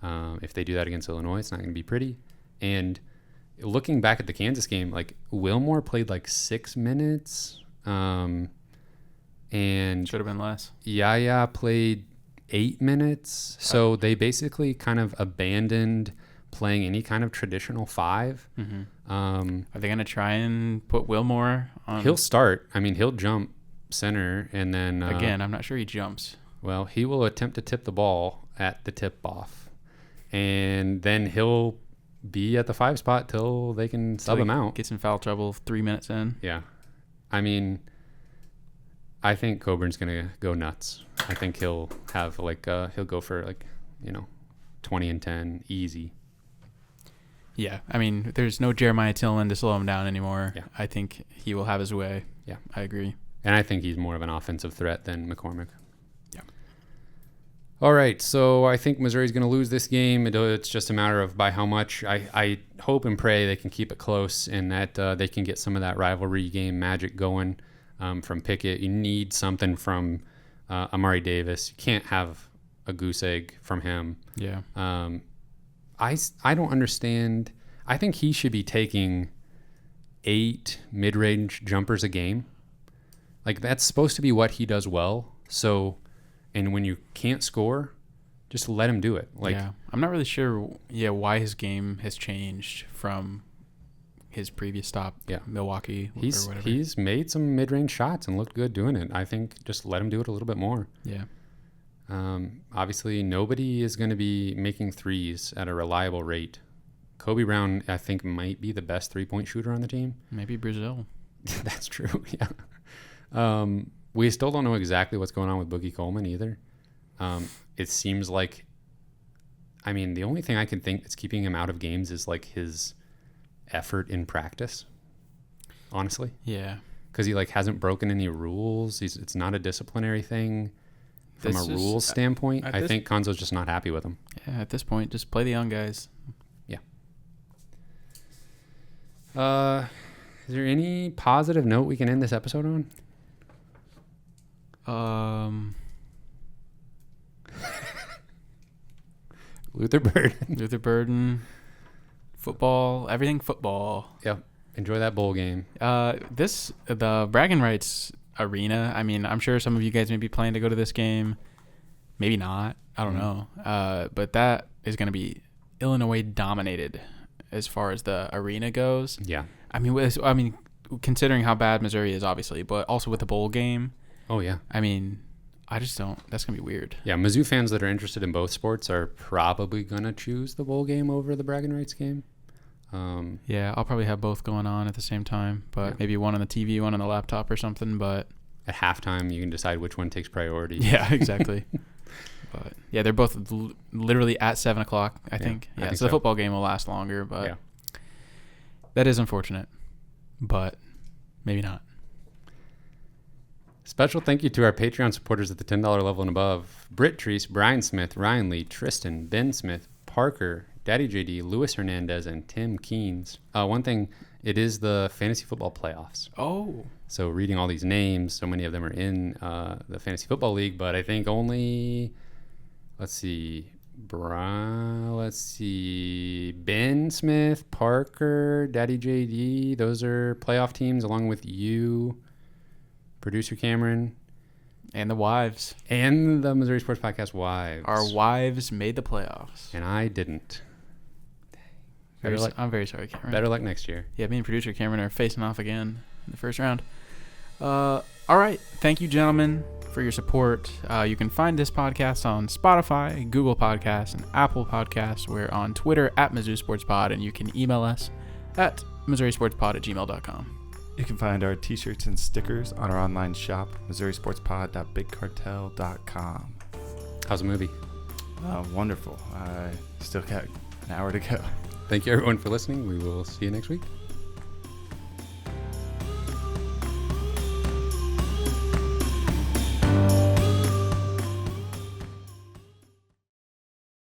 if they do that against Illinois, it's not going to be pretty. And looking back at the Kansas game, like Wilmore played like 6 minutes. And should have been less. Yaya played 8 minutes. So they basically kind of abandoned playing any kind of traditional five. Mm-hmm. Are they going to try and put Wilmore on? He'll start. I mean, he'll jump center and then... Again, I'm not sure he jumps. Well, he will attempt to tip the ball at the tip-off. And then he'll be at the 5 spot till they can sub him out. Gets in foul trouble 3 minutes in. Yeah. I mean... I think Coburn's going to go nuts. I think he'll have he'll go for 20 and 10 easy. Yeah. I mean, there's no Jeremiah Tillman to slow him down anymore. Yeah. I think he will have his way. Yeah. I agree. And I think he's more of an offensive threat than McCormick. Yeah. All right. So I think Missouri's going to lose this game. It's just a matter of by how much. I hope and pray they can keep it close and that they can get some of that rivalry game magic going. From Pickett, you need something from Amari Davis. You can't have a goose egg from him. Yeah. I don't understand. I think he should be taking 8 mid-range jumpers a game. Like that's supposed to be what he does well. So, and when you can't score, just let him do it. Like, yeah. I'm not really sure. Yeah, why his game has changed from his previous stop, Milwaukee or whatever. He's made some mid-range shots and looked good doing it. I think just let him do it a little bit more. Yeah. Obviously, nobody is going to be making threes at a reliable rate. Kobe Brown, I think, might be the best three-point shooter on the team. Maybe Brazil. That's true, yeah. We still don't know exactly what's going on with Boogie Coleman either. It seems like, the only thing I can think that's keeping him out of games is like his effort in practice, honestly. Yeah. Because he hasn't broken any rules. It's not a disciplinary thing from a rules standpoint. I think Konzo's just not happy with him. Yeah, at this point, just play the young guys. Yeah. Is there any positive note we can end this episode on? Luther Burden. Football, everything football. Yep. Enjoy that bowl game. The bragging rights arena. I'm sure some of you guys may be planning to go to this game. Maybe not. I don't know. But that is going to be Illinois dominated as far as the arena goes. Yeah. Considering how bad Missouri is, obviously, but also with the bowl game. Oh yeah. I just don't. That's going to be weird. Yeah, Mizzou fans that are interested in both sports are probably going to choose the bowl game over the bragging rights game. Yeah, I'll probably have both going on at the same time, but maybe one on the TV, one on the laptop or something. But at halftime, you can decide which one takes priority. Yeah, exactly. But yeah, they're both literally at 7:00, I think. Yeah, so the football game will last longer, but that is unfortunate. But maybe not. Special thank you to our Patreon supporters at the $10 level and above: Britt Treese, Brian Smith, Ryan Lee, Tristan, Ben Smith, Parker, Daddy JD, Luis Hernandez, and Tim Keynes. One thing, it is the fantasy football playoffs. Oh. So reading all these names, so many of them are in the fantasy football league, but I think only, Ben Smith, Parker, Daddy JD, those are playoff teams along with you, producer Cameron. And the wives. And the Missouri Sports Podcast wives. Our wives made the playoffs. And I didn't. I'm very sorry, Cameron. Better luck next year. Yeah, me and producer Cameron are facing off again in the first round. All right. Thank you, gentlemen, for your support. You can find this podcast on Spotify, Google Podcasts, and Apple Podcasts. We're on Twitter at Mizzou Sports Pod, and you can email us at MissouriSportsPod@gmail.com. You can find our t-shirts and stickers on our online shop, MissouriSportsPod.BigCartel.com. How's the movie? Wonderful. I still got an hour to go. Thank you, everyone, for listening. We will see you next week.